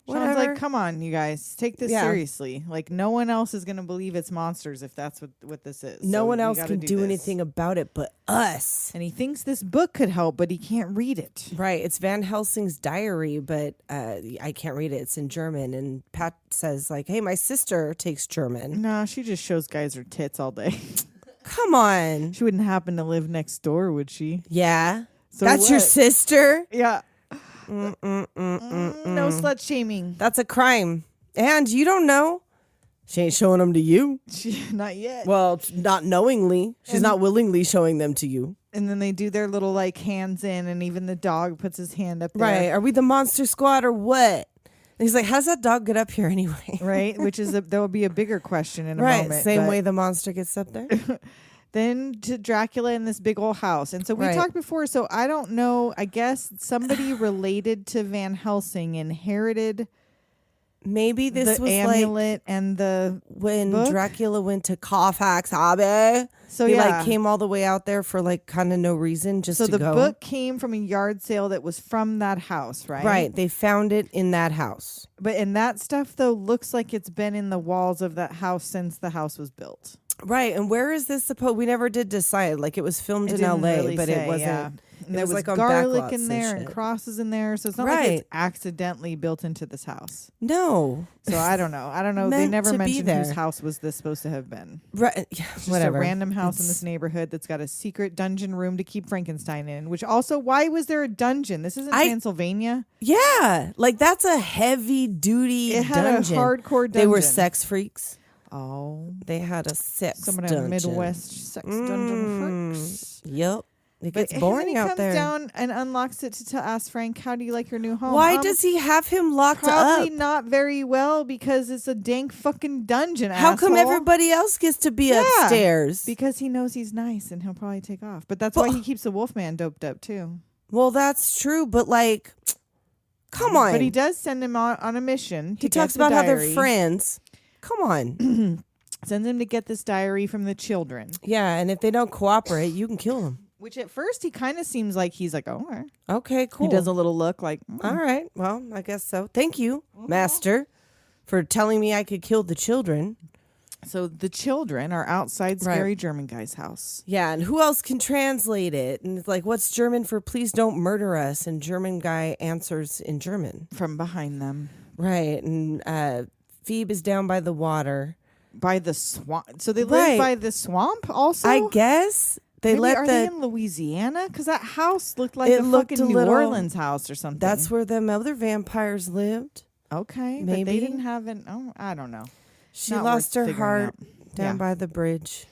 whatever. like, come on, you guys, take this Yeah. seriously. Like, no one else is gonna believe it's monsters if that's what this is. No So one we else gotta can do this. anything about it but us. And he thinks this book could help, but he can't read it. Right. It's Van Helsing's diary, but I can't read it. It's in German. And Pat says, like, hey, my sister takes German. No, she just shows guys her tits all day. Come on. She wouldn't happen to live next door, would she? Yeah. So That's your what? sister? Yeah. No slut shaming. That's a crime. And you don't know. She ain't showing them to you. Not yet. Well, not knowingly. She's not willingly showing them to you. And then they do their little like hands in, and even the dog puts his hand up there. Right. Are we the monster squad or what? And he's like, how's that dog get up here anyway? Right, which is that will be a bigger question in a Right. moment. Same but way the monster gets up there. Then to Dracula in this big old house. And so we Right. talked before, so I don't know. I guess somebody related to Van Helsing inherited Maybe this the was amulet like and the when book? Dracula went to Carfax Abbey. So he yeah. like came all the way out there for like kind of no reason, just so to the go. book came from a yard sale that was from that house, right? Right. They found it in that house. But and that stuff though looks like it's been in the walls of that house since the house was built. Right. And where is this supposed? We never did decide. Like it was filmed in didn't LA, really but say, it wasn't. yeah. And It there was was like on garlic backlots in and there and shit. crosses in there, so it's not like Right. it's accidentally built into this house. No. So I don't know. They Meant never to be mentioned whose there. house was this supposed to have been. Right. Yeah, Just whatever. a random house in this neighborhood that's got a secret dungeon room to keep Frankenstein in. Which also, why was there a dungeon? This isn't Transylvania. Yeah. Like that's a heavy duty It had dungeon. a hardcore They were dungeon. sex freaks. Oh, They had a sex some of dungeon. the Midwest sex dungeon freaks. Yep. It But gets boring then he out comes there. down and unlocks it to ask Frank, "How do you like your new home?" Why does he have him locked Probably up? not very well because it's a dank fucking dungeon. How come asshole. everybody else gets to be upstairs? Because he knows he's nice and he'll probably take off. But that's why he keeps the Wolfman doped up too. Well, that's true, but like, come on. But he does send him on a mission. He to talks get the about how they're diary. friends. Come on. Sends him to get this diary from the children. Yeah, and if they don't cooperate, you can kill them. Which at first he kind of seems like he's like, oh, all right. Okay, cool. He does a little look like, All right. Well, I guess so. Thank you, Master, for telling me I could kill the children. So the children are outside Right. scary German guy's house. Yeah, and who else can translate it? And it's like, what's German for please don't murder us? And German guy answers in German. From behind them. Right. And Phoebe is down by the water. By the swamp. So they Right. live by the swamp also? I guess they Maybe, let are the. they in Louisiana? Because that house looked like It a looked fucking a New little- Orleans house or something. That's where them other vampires lived. okay. But maybe. they didn't have an. Oh, I don't know. She Not lost worth her figuring heart out. down Yeah. by the bridge.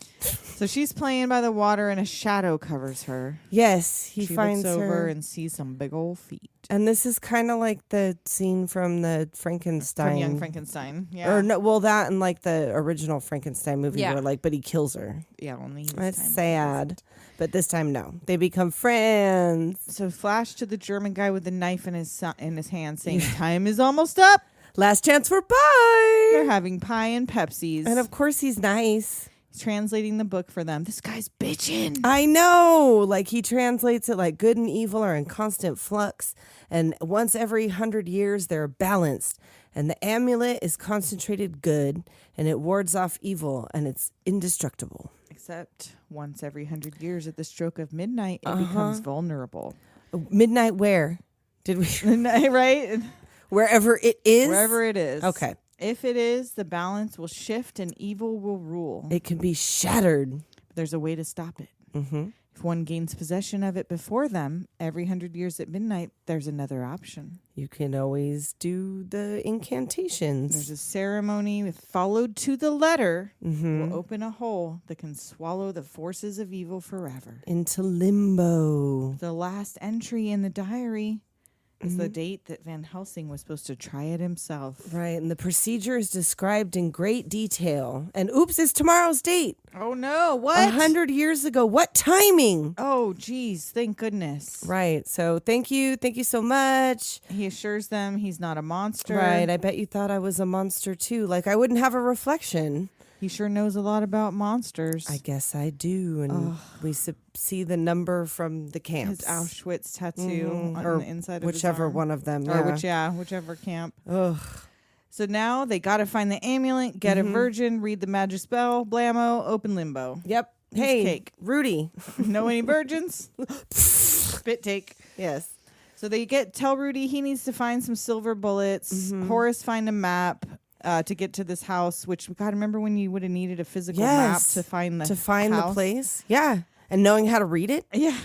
So she's playing by the water and a shadow covers her. Yes, he She finds looks over her. and sees some big old feet. And this is kind of like the scene from the Frankenstein. From Young Frankenstein. Yeah. Or no, well, that and like the original Frankenstein movie Yeah. where like, but he kills her. Yeah, only this That's time. sad. But this time, no. They become friends. So flash to the German guy with the knife in his hand saying, time is almost up. Last chance for They're pie. having pie and Pepsis. And of course, he's nice. He's translating the book for them. This guy's bitching. I know. Like he translates it like good and evil are in constant flux. And once every 100 years, they're balanced. And the amulet is concentrated good and it wards off evil and it's indestructible. Except once every 100 years at the stroke of midnight, it becomes vulnerable. Midnight where? Did we? Right? Wherever it is? Wherever it is. Okay. If it is, the balance will shift and evil will rule. It can be shattered. There's a way to stop it. Mm-hmm. If one gains possession of it before them, every 100 years at midnight, there's another option. You can always do the incantations. There's a ceremony followed to the letter Mm-hmm. will open a hole that can swallow the forces of evil forever. Into limbo. The last entry in the diary is the date that Van Helsing was supposed to try it himself. Right. And the procedure is described in great detail. And oops, it's tomorrow's date. Oh no! What? 100 years ago. What timing? Oh geez! Thank goodness. Right. So thank you so much. He assures them he's not a monster. Right. I bet you thought I was a monster too. Like I wouldn't have a reflection. He sure knows a lot about monsters. I guess I do. And we see the number from the His camps. Auschwitz tattoo on or the inside of whichever his arm. one of them. Or Yeah. whichever camp. Ugh. So now they got to find the amulet, get a virgin, read the magic spell, blammo, open limbo. Yep. Piece of Hey, cake. Rudy. Know any virgins? Spit take. Yes. So they tell Rudy he needs to find some silver bullets. Horace find a map to get to this house, which we got to remember when you would have needed a physical map Yes. to find the the house. place. Yeah. And knowing how to read it. Yeah.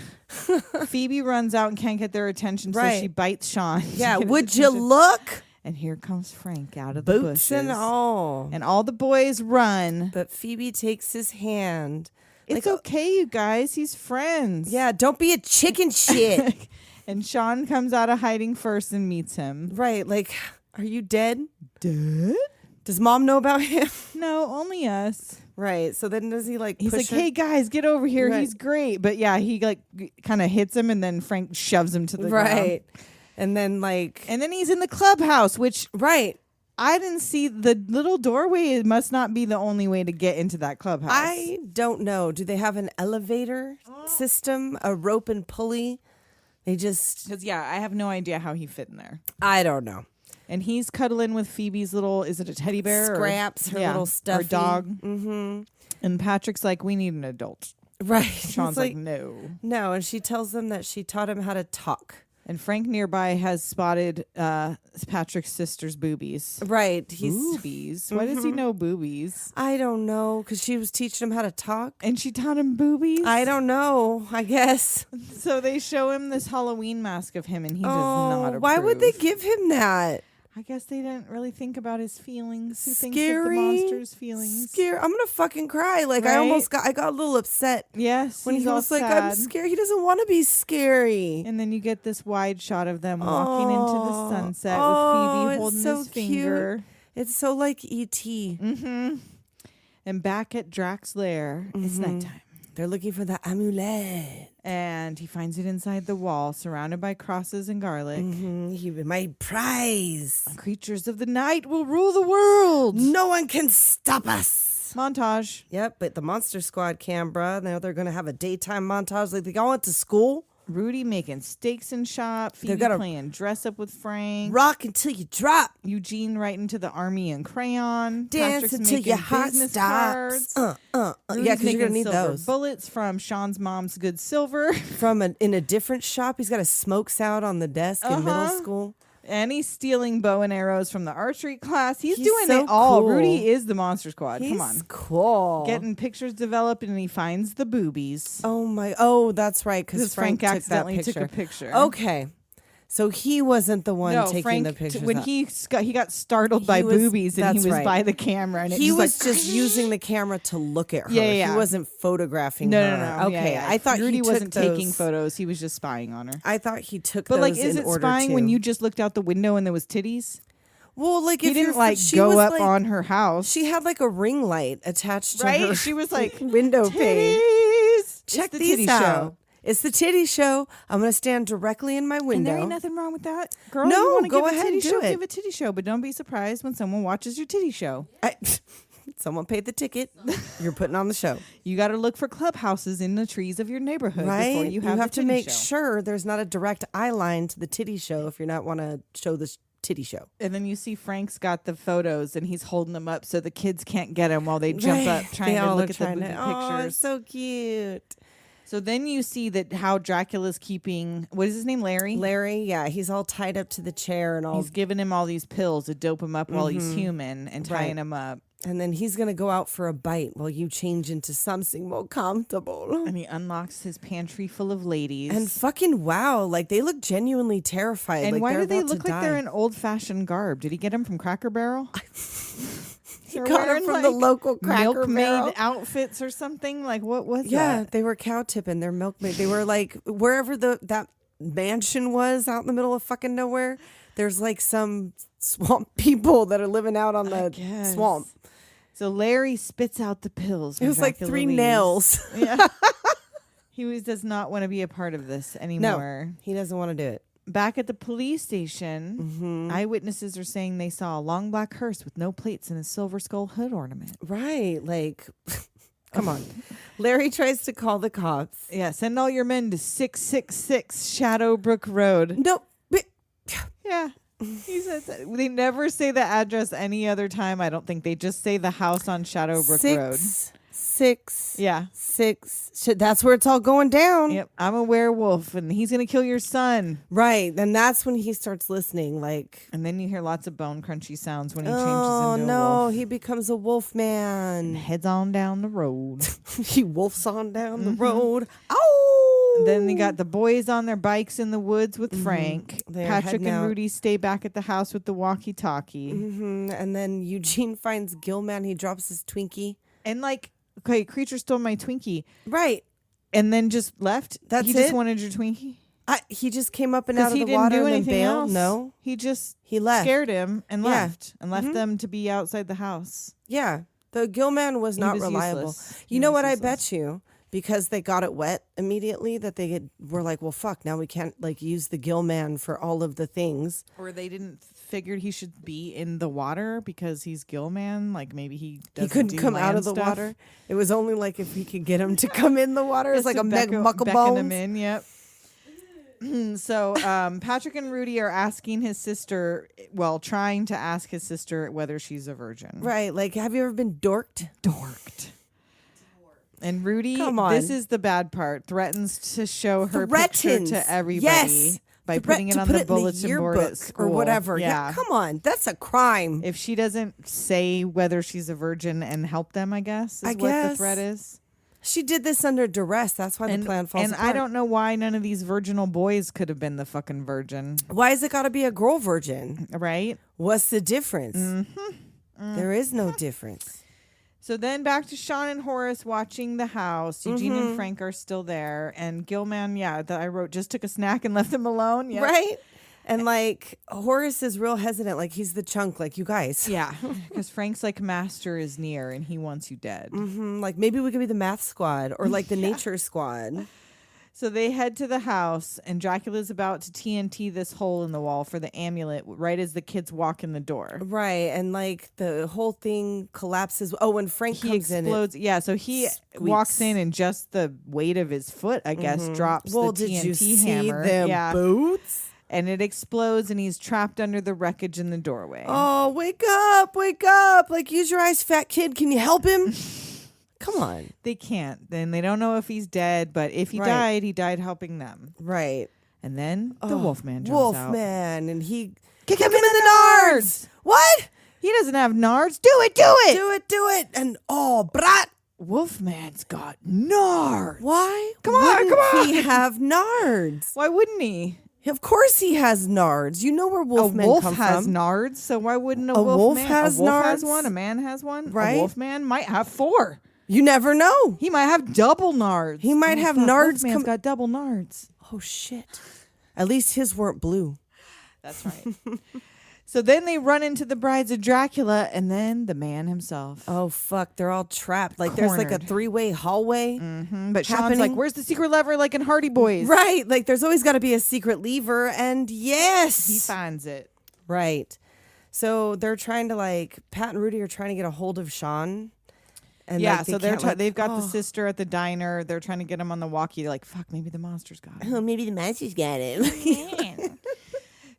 Phoebe runs out and can't get their attention, so Right. she bites Sean. to Yeah. get his Would you attention. look? And here comes Frank out of the Boots bushes. and all. And all the boys run. But Phoebe takes his hand. It's Like, okay, you guys. He's friends. Yeah. Don't be a chicken shit. And Sean comes out of hiding first and meets him. Right. Like, are you dead? Dead? Does mom know about him? No, only us. Right. So then does he like He's push like, her? hey guys, get over here. Right. He's great. But yeah, he like kind of hits him and then Frank shoves him to the ground. Right. And then like And then he's in the clubhouse, which right. I didn't see the little doorway. It must not be the only way to get into that clubhouse. I don't know. Do they have an elevator system, a rope and pulley? They just Because yeah, I have no idea how he fit in there. I don't know. And he's cuddling with Phoebe's little, is it a teddy bear? Scraps, her little Or stuffy. dog. Mm-hmm. And Patrick's like, we need an adult. Right. Sean's It's like, no. no, and she tells them that she taught him how to talk. And Frank nearby has spotted Patrick's sister's boobies. Right. He's Boobies? Why does he know boobies? I don't know, because she was teaching him how to talk. And she taught him boobies? I don't know, I guess. So they show him this Halloween mask of him and he does not approve. Why would they give him that? I guess they didn't really think about his feelings. Who thinks of Scary. the monster's feelings? Scary. I'm gonna fucking cry. Like Right? I got a little upset Yes, when he's he all was like, sad. I'm scared. He doesn't want to be scary. And then you get this wide shot of them walking into the sunset Oh, with Phoebe it's holding so his finger. It's so like E.T. And back at Drax's lair, it's nighttime. They're looking for the amulet. And he finds it inside the wall, surrounded by crosses and garlic. My prize. Creatures of the night will rule the world. No one can stop us. Montage. Yep, but the Monster Squad, Canberra, now they're going to have a daytime montage. Like they all went to school. Rudy making steaks in shop. Phoebe gotta- playing dress up with Frank. Rock until you drop. Eugene writing to the army in crayon. Dance Patrick's until making your heart business stops. cards. Yeah, Rudy's because you're going to making need silver those. bullets from Sean's mom's good silver. In a different shop, he's got a smoke sound on the desk in middle school. And he's stealing bow and arrows from the archery class. He's doing so it all. cool. Rudy is the Monster Squad. He's Come on. cool. Getting pictures developed and he finds the boobies. Oh, that's right. Because Because Frank, Frank took that accidentally picture. took a picture. Okay. So he wasn't the one No, taking Frank, the pictures. when he got startled by was- boobies and he that's was right. by the camera. And it he just was like, just using the camera to look at her. Yeah. He wasn't photographing No. her. Okay. Yeah. I thought Rudy he took wasn't taking those- photos. He was just spying on her. I thought he took But those like, is in it order spying to. when you just looked out the window and there was titties? Well, like He if didn't you're, like she go was, up like- on her house. She had like a ring light attached to right? her. She was like window pane. titties. Check It's the these titty out. show. It's the titty show. I'm gonna stand directly in my And window. there ain't nothing wrong with that. Girl, No, you wanna go give ahead a titty and do show, it. give a titty show. But don't be surprised when someone watches your titty show. Someone paid the ticket. You're putting on the show, You got to look for clubhouses in the trees of your neighborhood right? before you have, the to titty make show. sure there's not a direct eye line to the titty show if you're not want to show this titty show. And then you see Frank's got the photos and he's holding them up so the kids can't get them while they jump up trying They to all look are at the trying movie to- Oh, pictures. it's so cute. So then you see that how Dracula's keeping, what is his name, Larry? Larry, yeah, he's all tied up to the chair and all, He's giving him all these pills to dope him up while he's Mm-hmm. human and tying him up. and then he's gonna go out for a bite while you change into something more comfortable. And he unlocks his pantry full of ladies. And fucking wow, like they look genuinely terrified. And like why they're do they about to look like they're die. in old-fashioned garb? Did he get them from Cracker Barrel? He got it from the local Cracker milkmaid Barrel. outfits or something. Like what was Yeah, that? they were cow tipping. They're milkmaid. They were like wherever that mansion was out in the middle of fucking nowhere. There's like some swamp people that are living out on the guess. swamp. So Larry spits out the pills. It was like 3 leaves. nails. Yeah. Does not want to be a part of this anymore. No, he doesn't want to do it. Back at the police station, eyewitnesses are saying they saw a long black hearse with no plates and a silver skull hood ornament. Right. Like, come on. Larry tries to call the cops. Yeah, send all your men to 666 Shadowbrook Road. Nope. Yeah. He says that. They never say the address any other time. I don't think they just say the house on Shadowbrook Road. 6 Yeah. 6. That's where it's all going down. Yep. I'm a werewolf and he's going to kill your son. Right. And that's when he starts listening. Like, And then you hear lots of bone crunchy sounds when he changes oh, into a no. wolf. He becomes a wolf man. Heads on down the road. He wolfs on down the road. Oh. Then they got the boys on their bikes in the woods with Frank. They're Patrick heading and out. Rudy stay back at the house with the walkie-talkie. And then Eugene finds Gilman. He drops his Twinkie. And like, okay, Creature stole my Twinkie. Right. And then just left. That's he just it? wanted your Twinkie. He just came up and out Because of he the didn't water do and then anything bailed. else. No. He just He left. scared him and Yeah. left. And left them to be outside the house. Yeah. The Gilman was not was reliable. useless. You He know was what? I useless. bet you, because they got it wet immediately, that were like, well, fuck, now we can't like use the Gilman for all of the things. Or they didn't figured he should be in the water because he's Gilman. Like maybe he doesn't Couldn't do come out land of the stuff. water. It was only like if he could get him to come in the water. It's like a beckon him muckabone. in. Yep. So Patrick and Rudy are asking his sister, trying to ask his sister whether she's a virgin. Right. Like, have you ever been dorked? Dorked. And Rudy, Come on. this is the bad part, threatens to show her picture Threatens. to everybody Yes. by putting it to on put the it in the bulletin board at yearbook school. or whatever. Yeah. Come on. That's a crime. If she doesn't say whether she's a virgin and help them, I guess, is I what the guess. threat is. She did this under duress. That's why the plan falls and apart. I don't know why none of these virginal boys could have been the fucking virgin, Why has it got to be a girl virgin? right? What's the difference? There is no difference. So then back to Sean and Horace watching the house. Eugene and Frank are still there. And Gilman, that I wrote, just took a snack and left them alone. Yep. Right? And like Horace is real hesitant. Like he's the chunk, like you guys. Yeah, because Frank's like, master is near and he wants you dead. Like maybe we could be the math squad or like the nature squad. So they head to the house and Dracula's about to TNT this hole in the wall for the amulet right as the kids walk in the door. Right. And like the whole thing collapses. Oh, when Frank He comes explodes. in. Yeah, so he walks in and just the weight of his foot, I guess, drops Well, the did you TNT see hammer. them Yeah. boots? And it explodes and he's trapped under the wreckage in the doorway. Oh, wake up, wake up. Like use your eyes, fat kid. Can you help him? Come on. They can't. Then they don't know if he's dead, but if he Right. died, he died helping them. Right. And then the Wolfman jumps out. Wolfman. And he Kick him in the nards. What? He doesn't have nards. Do it, do it. Do it. And brat. Wolfman's got nards. Why? Come on, come on. He have nards. Why wouldn't he? Of course he has nards. You know where A wolfmen wolf come has from. nards, so why wouldn't a wolf wolf man? has a wolf has nards? one. A man has one. Right. A wolfman might have 4. You never know. He might have double nards. He might have nards Wolfman's come- got double nards. Oh shit. At least his weren't blue. That's right. So then they run into the brides of Dracula and then the man himself. Oh fuck, they're all trapped. Like there's like a Cornered. 3-way hallway. But Sean's like, happening. "Where's the secret lever?" Like in Hardy Boys. Right. Like there's always got to be a secret lever, and yes. He finds it. Right. So they're trying to like Pat and Rudy are trying to get a hold of Sean. And Yeah, like, they so they're can't, like, they've got the sister at the diner. They're trying to get him on the walkie. They're like, "Fuck, maybe the monster's got him." oh, maybe the monster's got him.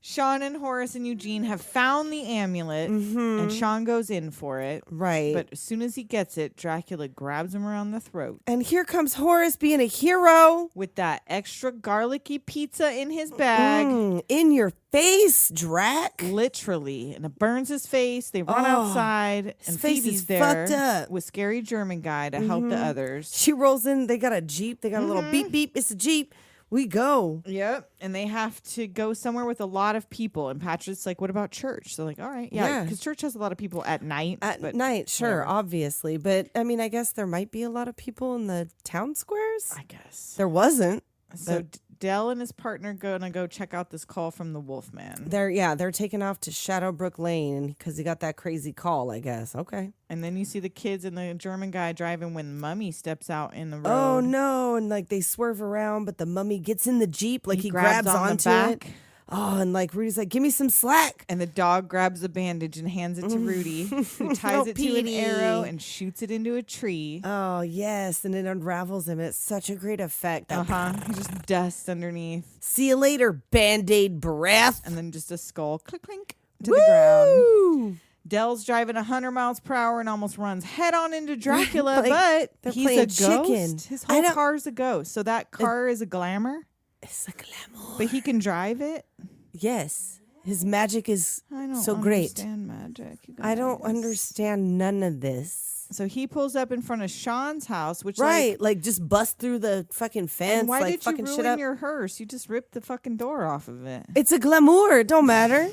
Sean and Horace and Eugene have found the amulet, and Sean goes in for it. Right. But as soon as he gets it, Dracula grabs him around the throat And here comes Horace being a hero. with that extra garlicky pizza in his bag. In your face, Drac. Literally, and it burns his face. They run outside, his and face Phoebe's is there fucked up. with scary German guy to help the others. She rolls in. They got a Jeep. They got a little beep beep. It's a Jeep. We go. Yep, and they have to go somewhere with a lot of people. And Patrick's like, "What about church?" So like, all right, Yeah. because church has a lot of people at night. At but night, sure, whatever. obviously. But I mean, I guess there might be a lot of people in the town squares. I guess. There wasn't. So Dell and his partner gonna go check out this call from the Wolfman. They're taking off to Shadowbrook Lane because he got that crazy call, I guess. Okay. And then you see the kids and the German guy driving when Mummy steps out in the road. Oh no! And like they swerve around, but the mummy gets in the Jeep, like he grabs grabs on the onto back. it. Oh, and like Rudy's like, "Give me some slack." And the dog grabs a bandage and hands it to Rudy, who ties it to an Petey. arrow and shoots it into a tree. Oh yes, and it unravels him. It's such a great effect. That He just dust underneath. See you later, Band-Aid breath. And then just a skull clink clink to the ground. Woo! Dell's driving 100 miles per hour and almost runs head on into Dracula, Like, but they're he's playing a ghost. chicken. His I whole don't- car's a ghost. So that car is a glamour, It's a glamour. but he can drive it. Yes, his magic is I don't so great. understand magic. you I don't guys. understand none of this. So he pulls up in front of Sean's house, which Right, like just bust through the fucking fence, and why like did you fucking shit ruin up. your hearse? You just ripped the fucking door off of it. It's a glamour. It don't matter.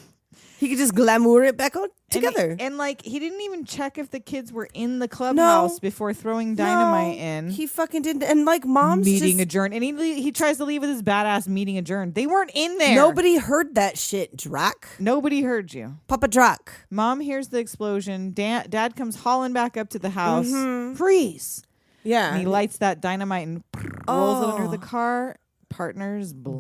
He could just glamour it back on together. And like he didn't even check if the kids were in the clubhouse before throwing dynamite No, in. He fucking didn't. And like mom's meeting just, adjourned, and he tries to leave with his badass meeting adjourned. They weren't in there. nobody heard that shit. Drac, Nobody heard you. Papa Drac. Mom hears the explosion. Dad comes hauling back up to the house. Freeze! Yeah. And he lights that dynamite and rolls it under the car. Partners blown away.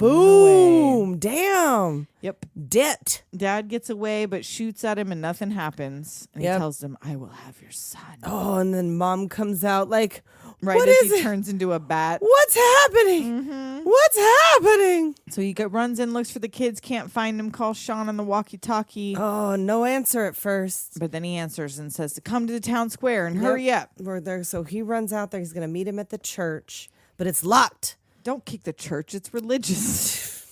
Boom! Damn. Yep. Debt. Dad gets away, but shoots at him, and nothing happens. And he Yep. tells him, "I will have your son." Oh, and then mom comes out like, Right what as is he it? turns into a bat. What's happening? What's happening? So he runs in, looks for the kids, can't find him, calls Sean on the walkie-talkie. Oh, no answer at first. But then he answers and says to come to the town square and hurry up. We're there, so he runs out there. He's gonna meet him at the church, but it's locked. Don't kick the church. It's religious.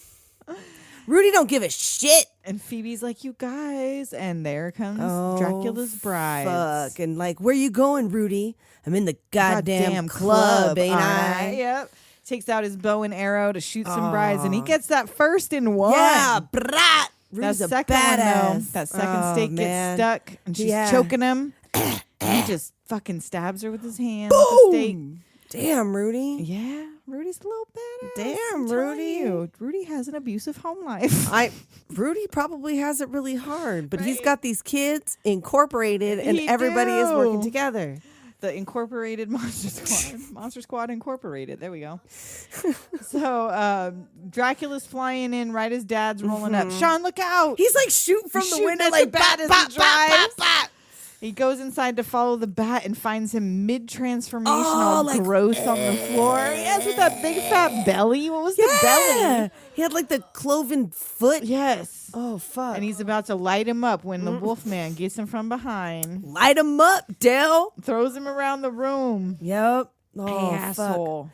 Rudy don't give a shit. And Phoebe's like, you guys. And there comes Oh, Dracula's bride. Fuck. And like, where you going, Rudy? I'm in the goddamn club, ain't I? Yep. Takes out his bow and arrow to shoot some brides. And he gets that first in one. Yeah, brat. That Rudy's a second one, though, badass. that second Oh, stake man. gets stuck. And she's Yeah. choking him. And he just fucking stabs her with his hand. With the stake. Boom. Damn, Rudy. Yeah, Rudy's a little badass. Damn, I'm telling Rudy. you. Rudy has an abusive home life. Rudy probably has it really hard, but he's Right. got these kids incorporated, and He everybody is working do. together. The Incorporated Monster Squad. Monster Squad Incorporated. There we go. So Dracula's flying in right as Dad's rolling up. Sean, look out! He's like shooting from He's the shooting window, at like the bat as bop, he bop, bop, drives. bop, bop. He goes inside to follow the bat and finds him mid-transformation, Oh, all like- gross on the floor. Yes, with that big fat belly. What was the Yeah. belly? He had like the cloven foot. Yes. Oh fuck! And he's about to light him up when the Wolfman gets him from behind, light him up, Dell. throws him around the room. Yep. Oh Hey, asshole.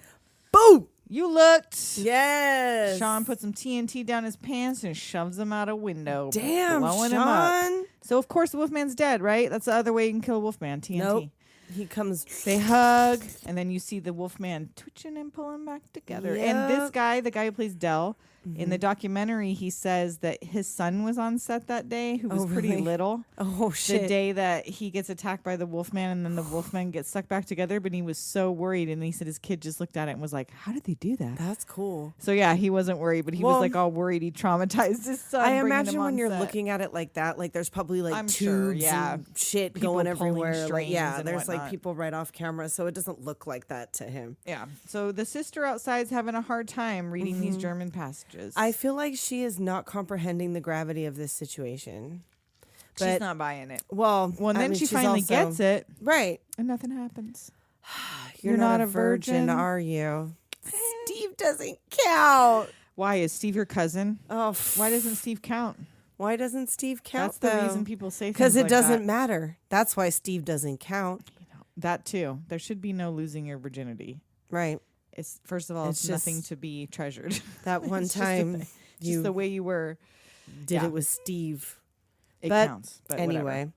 fuck! Boom. You looked. Yes. Sean puts some TNT down his pants and shoves him out a window. Damn, blowing him up. Sean. So of course the Wolfman's dead, right? That's the other way you can kill a Wolfman. TNT. Nope. He comes. They hug, and then you see the Wolfman twitching and pulling back together. And this Yep. guy, the guy who plays Dell, in the documentary, he says that his son was on set that day, who was Oh, pretty really? little. Oh The shit! day that he gets attacked by the Wolfman, and then the Wolfman gets sucked back together. But he was so worried, and he said his kid just looked at it and was like, "How did they do that?" That's cool. So yeah, he wasn't worried, but he was Well, like all worried. He traumatized his son. I bringing him imagine when on you're set. looking at it like that, like there's probably like I'm tubes sure, yeah. and shit People going pulling everywhere. Like, strings yeah, and there's like whatnot. people right off camera, so it doesn't look like that to him. Yeah. So the sister outside's having a hard time reading these German passages. I feel like she is not comprehending the gravity of this situation. she's But not buying it. well, Well, and I then mean, she she's finally also- gets it, Right. and nothing happens. You're not a virgin, are you? Steve doesn't count. Why is Steve your cousin? Oh, Why doesn't Steve count? why doesn't Steve count? That's the reason people say because things it like doesn't that. matter. That's why Steve doesn't count. That too. There should be no losing your virginity. Right. It's first of all, It's it's nothing just- to be treasured. That one It's just a time thing. you just the way you were. did yeah. it with Steve. It But counts. But whatever. Anyway.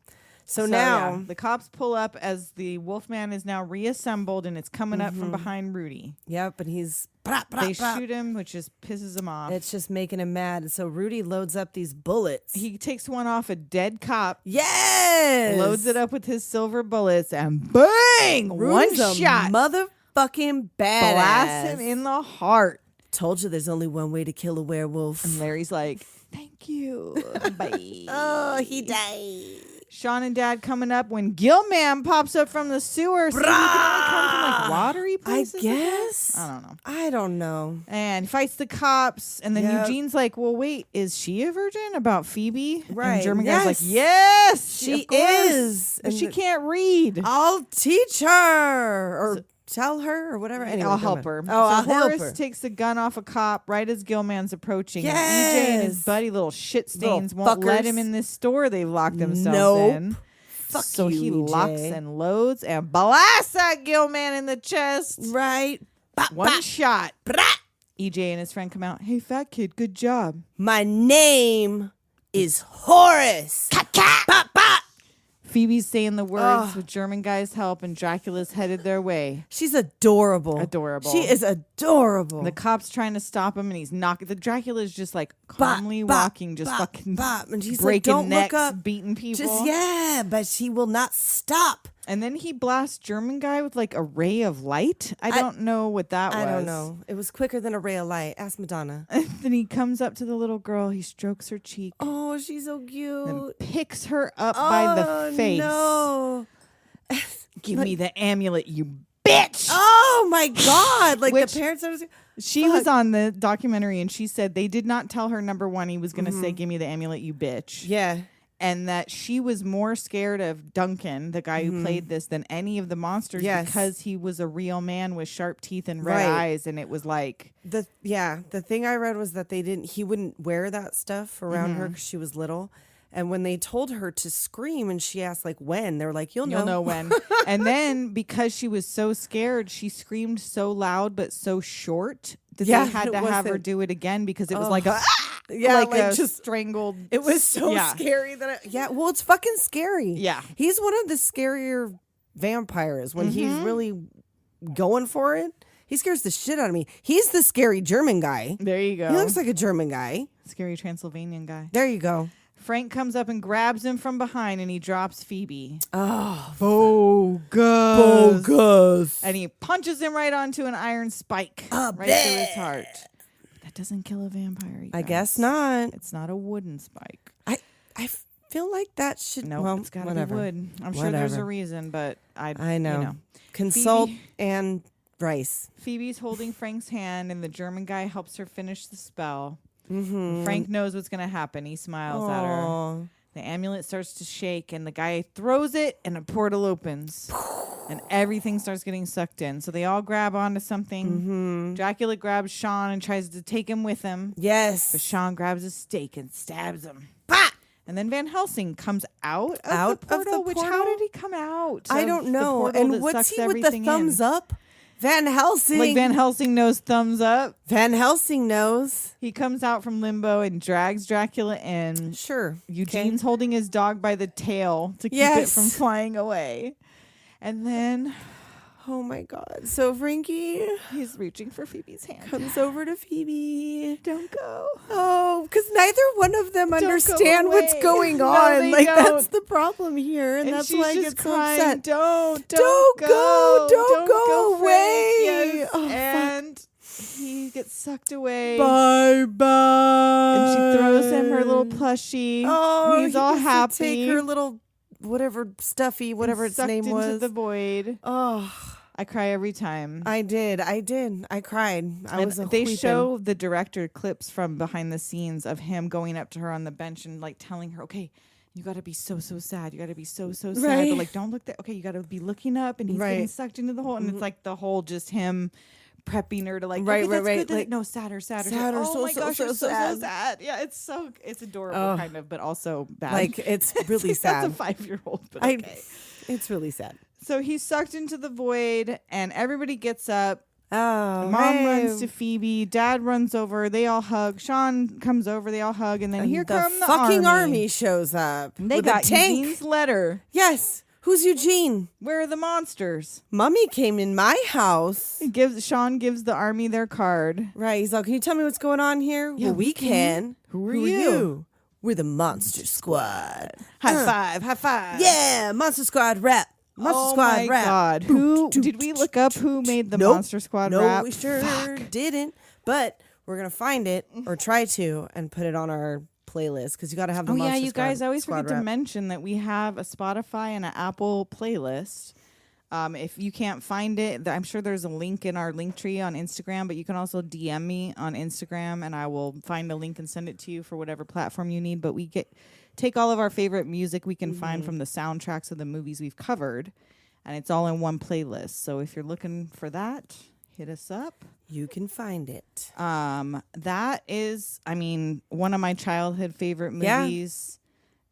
So now yeah, the cops pull up as the Wolfman is now reassembled and it's coming up from behind Rudy. Yep, and he's They shoot him, which just pisses him off. it's just making him mad. And so Rudy loads up these bullets. He takes one off a dead cop, yes, loads it up with his silver bullets, and bang! Rudy's one a shot. motherfucking badass. Blasts him in the heart. Told you there's only one way to kill a werewolf. And Larry's like, thank you. Bye. Oh, he died. Sean and Dad coming up when Gilman pops up from the sewer. So he can only come from like watery places. guess. I don't know. I don't know. And he fights the cops. And then Yep. Eugene's like, well, wait, is she a virgin about Phoebe? Right. And German guy's like, Yes. yes, She of course. is. But And she the- can't read. I'll teach her or tell her or whatever. Anyway, I'll don't help matter. her. Oh, so I'll help Horace her. takes a gun off a cop right as Gilman's approaching. And EJ and his Yes. buddy, little shit Little stains, won't let fuckers. him in this store they've locked themselves Nope. in. Fuck so you, he EJ. locks and loads and blasts that Gilman in the chest. Right. Bop, One bop. shot. Brat. EJ and his friend come out. Hey, fat kid, good job. My name is Horace. Bop, bop. Phoebe's saying the words with German guy's help, and Dracula's headed their way. She's adorable. Adorable. She is adorable. The cop's trying to stop him, and he's knocking. The Dracula's just like Bop, calmly bop, walking, just bop, fucking bop. And she's like, breaking "Don't necks, look up." beating people. Just yeah, but she will not stop. And then he blasts German guy with like a ray of light. I don't know what that was. I don't know. It was quicker than a ray of light. Ask Madonna. And then he comes up to the little girl. He strokes her cheek, Oh, she's so and cute. picks her up by the face. No. Give me the amulet, you bitch. Oh my God! Like Which- the parents are. She was on the documentary, and she said they did not tell her, number one, he was going to say, give me the amulet, you bitch. Yeah. And that she was more scared of Duncan, the guy who played this, than any of the monsters Yes. because he was a real man with sharp teeth and red Right. eyes. And it was like, The thing I read was that he wouldn't wear that stuff around her because she was little. And when they told her to scream and she asked like when, they were like, you'll you'll know when. And then because she was so scared, she screamed so loud but so short that Yeah, they had it to have her wasn't- do it again because it was like a Yeah, like, like a just- strangled. It was so Yeah. scary that well, it's fucking scary. Yeah. He's one of the scarier vampires when he's Mm-hmm. really going for it. He scares the shit out of me. He's the scary German guy. There you go. He looks like a German guy. Scary Transylvanian guy. There you go. Frank comes up and grabs him from behind, and he drops Phoebe. Oh, Bogus. And he punches him right onto an iron spike right through his heart. That doesn't kill a vampire. you I guys. guess not. It's not a wooden spike. I feel like that should. No, well, it's got to be whatever. wood. I'm sure there's a Whatever. reason, but I know. You know. Consult Phoebe- and Rice. Phoebe's holding Frank's hand, and the German guy helps her finish the spell. Frank knows what's going to happen. He smiles at her. Aw. The amulet starts to shake, and the guy throws it, and a portal opens. And everything starts getting sucked in. So they all grab onto something. Dracula grabs Sean and tries to take him with him. But Yes. Sean grabs a stake and stabs him. Bah! And then Van Helsing comes out of Out the of the portal, which how portal? did he come out? I of don't the know. portal And that what's sucks he with the everything thumbs in? up? Van Helsing. Like Van Helsing knows thumbs up. Van Helsing knows. He comes out from limbo and drags Dracula in. Sure. Eugene's holding his dog by the tail to keep it Yes. from flying away. And then Oh my God. So Frankie he's reaching for Phoebe's hand. comes over to Phoebe. Don't go. Oh, because neither one of them go understand what's away. going No, on. they Like don't. that's the problem here, and that's she's why I just get so crying, upset. Don't Don't go. don't go Frank." away. Yes. Oh, fuck. And he gets sucked away. Bye bye. And she throws him her little plushie. Oh, he's he all gets to happy. Take her little whatever stuffy, whatever its Sucked name into was. the void. Oh, I cry every time. I did. I cried. I And was. they weeping. show the director clips from behind the scenes of him going up to her on the bench and like telling her, okay, you got to be so sad. You got to be so sad. Right. But like, don't look that. Okay, you got to be looking up, and he's getting Right. sucked into the hole, and it's like the whole just him prepping her to like, Right, okay, that's right, good, right. Like, no, sadder. sadder, Oh so, my so, gosh, so you're so sad. sad. Yeah, it's adorable Oh. kind of, but also bad. Like it's really That's sad. a 5-year-old, but okay. It's really sad. So he's sucked into the void, and everybody gets up. Oh, Mom runs to Phoebe. Dad runs over. They all hug. Sean comes over. They all hug, and then here the come the fucking army. army shows up. And they with got a tank. Eugene's letter. Yes. Who's Eugene? Where are the monsters? Mummy came in my house. Sean gives the army their card. Right. He's like, can you tell me what's going on here? Yeah, well, we can. Who are you? We're the Monster Squad. High five! High five! Yeah, Monster Squad rap. Monster Oh Squad my rap. God! Who did we look up? Who made the Nope. Monster Squad No, rap? we sure didn't. But we're gonna find it or try to and put it on our playlist because you got to have the Oh, Monster yeah, you Squad, guys, I always Squad forget to rap. mention that we have a Spotify and an Apple playlist. If you can't find it, I'm sure there's a link in our link tree on Instagram, but you can also DM me on Instagram and I will find a link and send it to you for whatever platform you need. But we take all of our favorite music we can find from the soundtracks of the movies we've covered, and it's all in one playlist. So if you're looking for that, hit us up. You can find it. That is, I mean, one of my childhood favorite movies.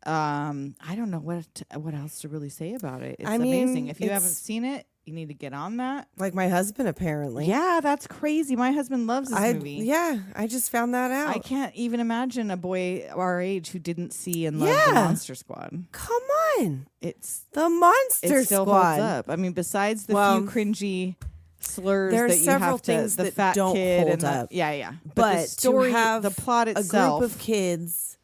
I don't know what else to really say about it. It's amazing. If you haven't seen it, you need to get on that. Like my husband, apparently. Yeah, that's crazy. My husband loves this movie. Yeah, I just found that out. I can't even imagine a boy our age who didn't see and love the Monster Squad. Come on. It's The Monster it still Squad. holds up. I mean, besides the Well, few cringy slurs there are that you several have to, things the that fat don't kid hold and the, up. yeah. But the story, to have the plot a itself, group of kids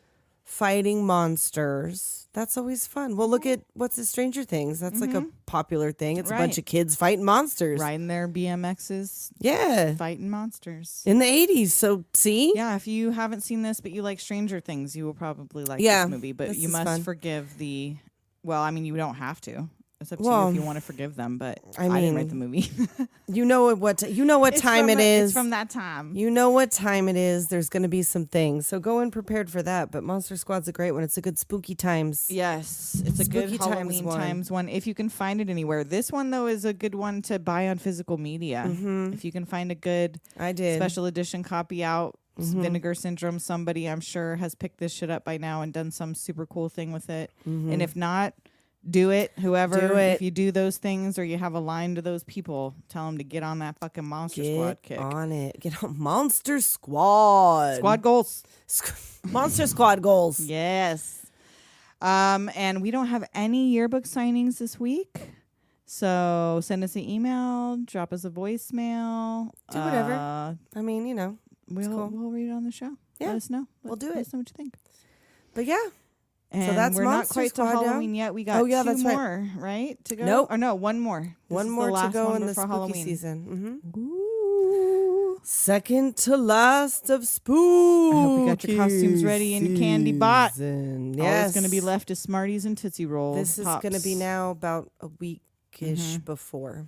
fighting monsters, that's always fun. Well, look at what's the Stranger Things. That's like a popular thing. It's a bunch Right. of kids fighting monsters. riding their BMXs, Yeah. fighting monsters. In the 80s. So, see? Yeah, if you haven't seen this, but you like Stranger Things, you will probably like Yeah, this movie. But this you is must fun. forgive the. Well, I mean, you don't have to. It's up to you Well, if you want to forgive them. But I I didn't write mean, the movie. You know what It's time from it is. It's from that time. You know what time it is. There's going to be some things. So go in prepared for that. But Monster Squad's a great one. It's a good spooky times. Yes, it's a good Spooky times Halloween one. times one if you can find it anywhere. This one though is a good one to buy on physical media. If you can find a good I did. special edition copy out. Vinegar Syndrome, somebody I'm sure has picked this shit up by now and done some super cool thing with it. And if not, do it. Whoever, Do it. if you do those things or you have a line to those people, tell them to get on that fucking Monster Squad Get kick. on it. Get on Monster Squad. Squad goals. Monster Squad goals. Yes. And we don't have any yearbook signings this week. So send us an email, drop us a voicemail. Do whatever. I mean, you know. We'll read it on the show. Yeah, Let us know. we'll do Let it. us know what you think. But yeah. And that's we're not Monster quite Squad, to yeah? Halloween yet. We got Oh, yeah, two that's right. more, right? To go? Nope. Or no, one more. This One is more the to last go one in the before spooky Halloween. season. Ooh. Second to last of spooky. I hope you got your costumes ready and your candy bought. season. All Yes. that's going to be left is Smarties and Tootsie Rolls. This is Pops. going to be now about a weekish before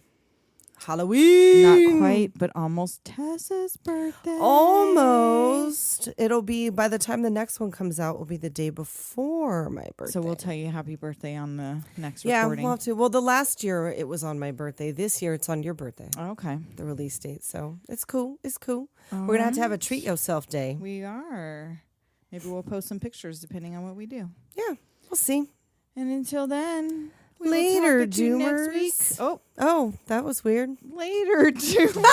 Halloween. Not quite, but almost Tessa's birthday. Almost. It'll be, by the time the next one comes out, will be the day before my birthday. So we'll tell you happy birthday on the next Yeah, recording. we'll have to. Well, the last year it was on my birthday. This year it's on your birthday, Okay. the release date. So it's cool. It's cool. We're going to have a treat yourself day. We are. Maybe we'll post some pictures depending on what we do. Yeah, we'll see. And until then, we will Later, talk to you next week. Doomers. Oh, Oh, that was weird. later, Doomers.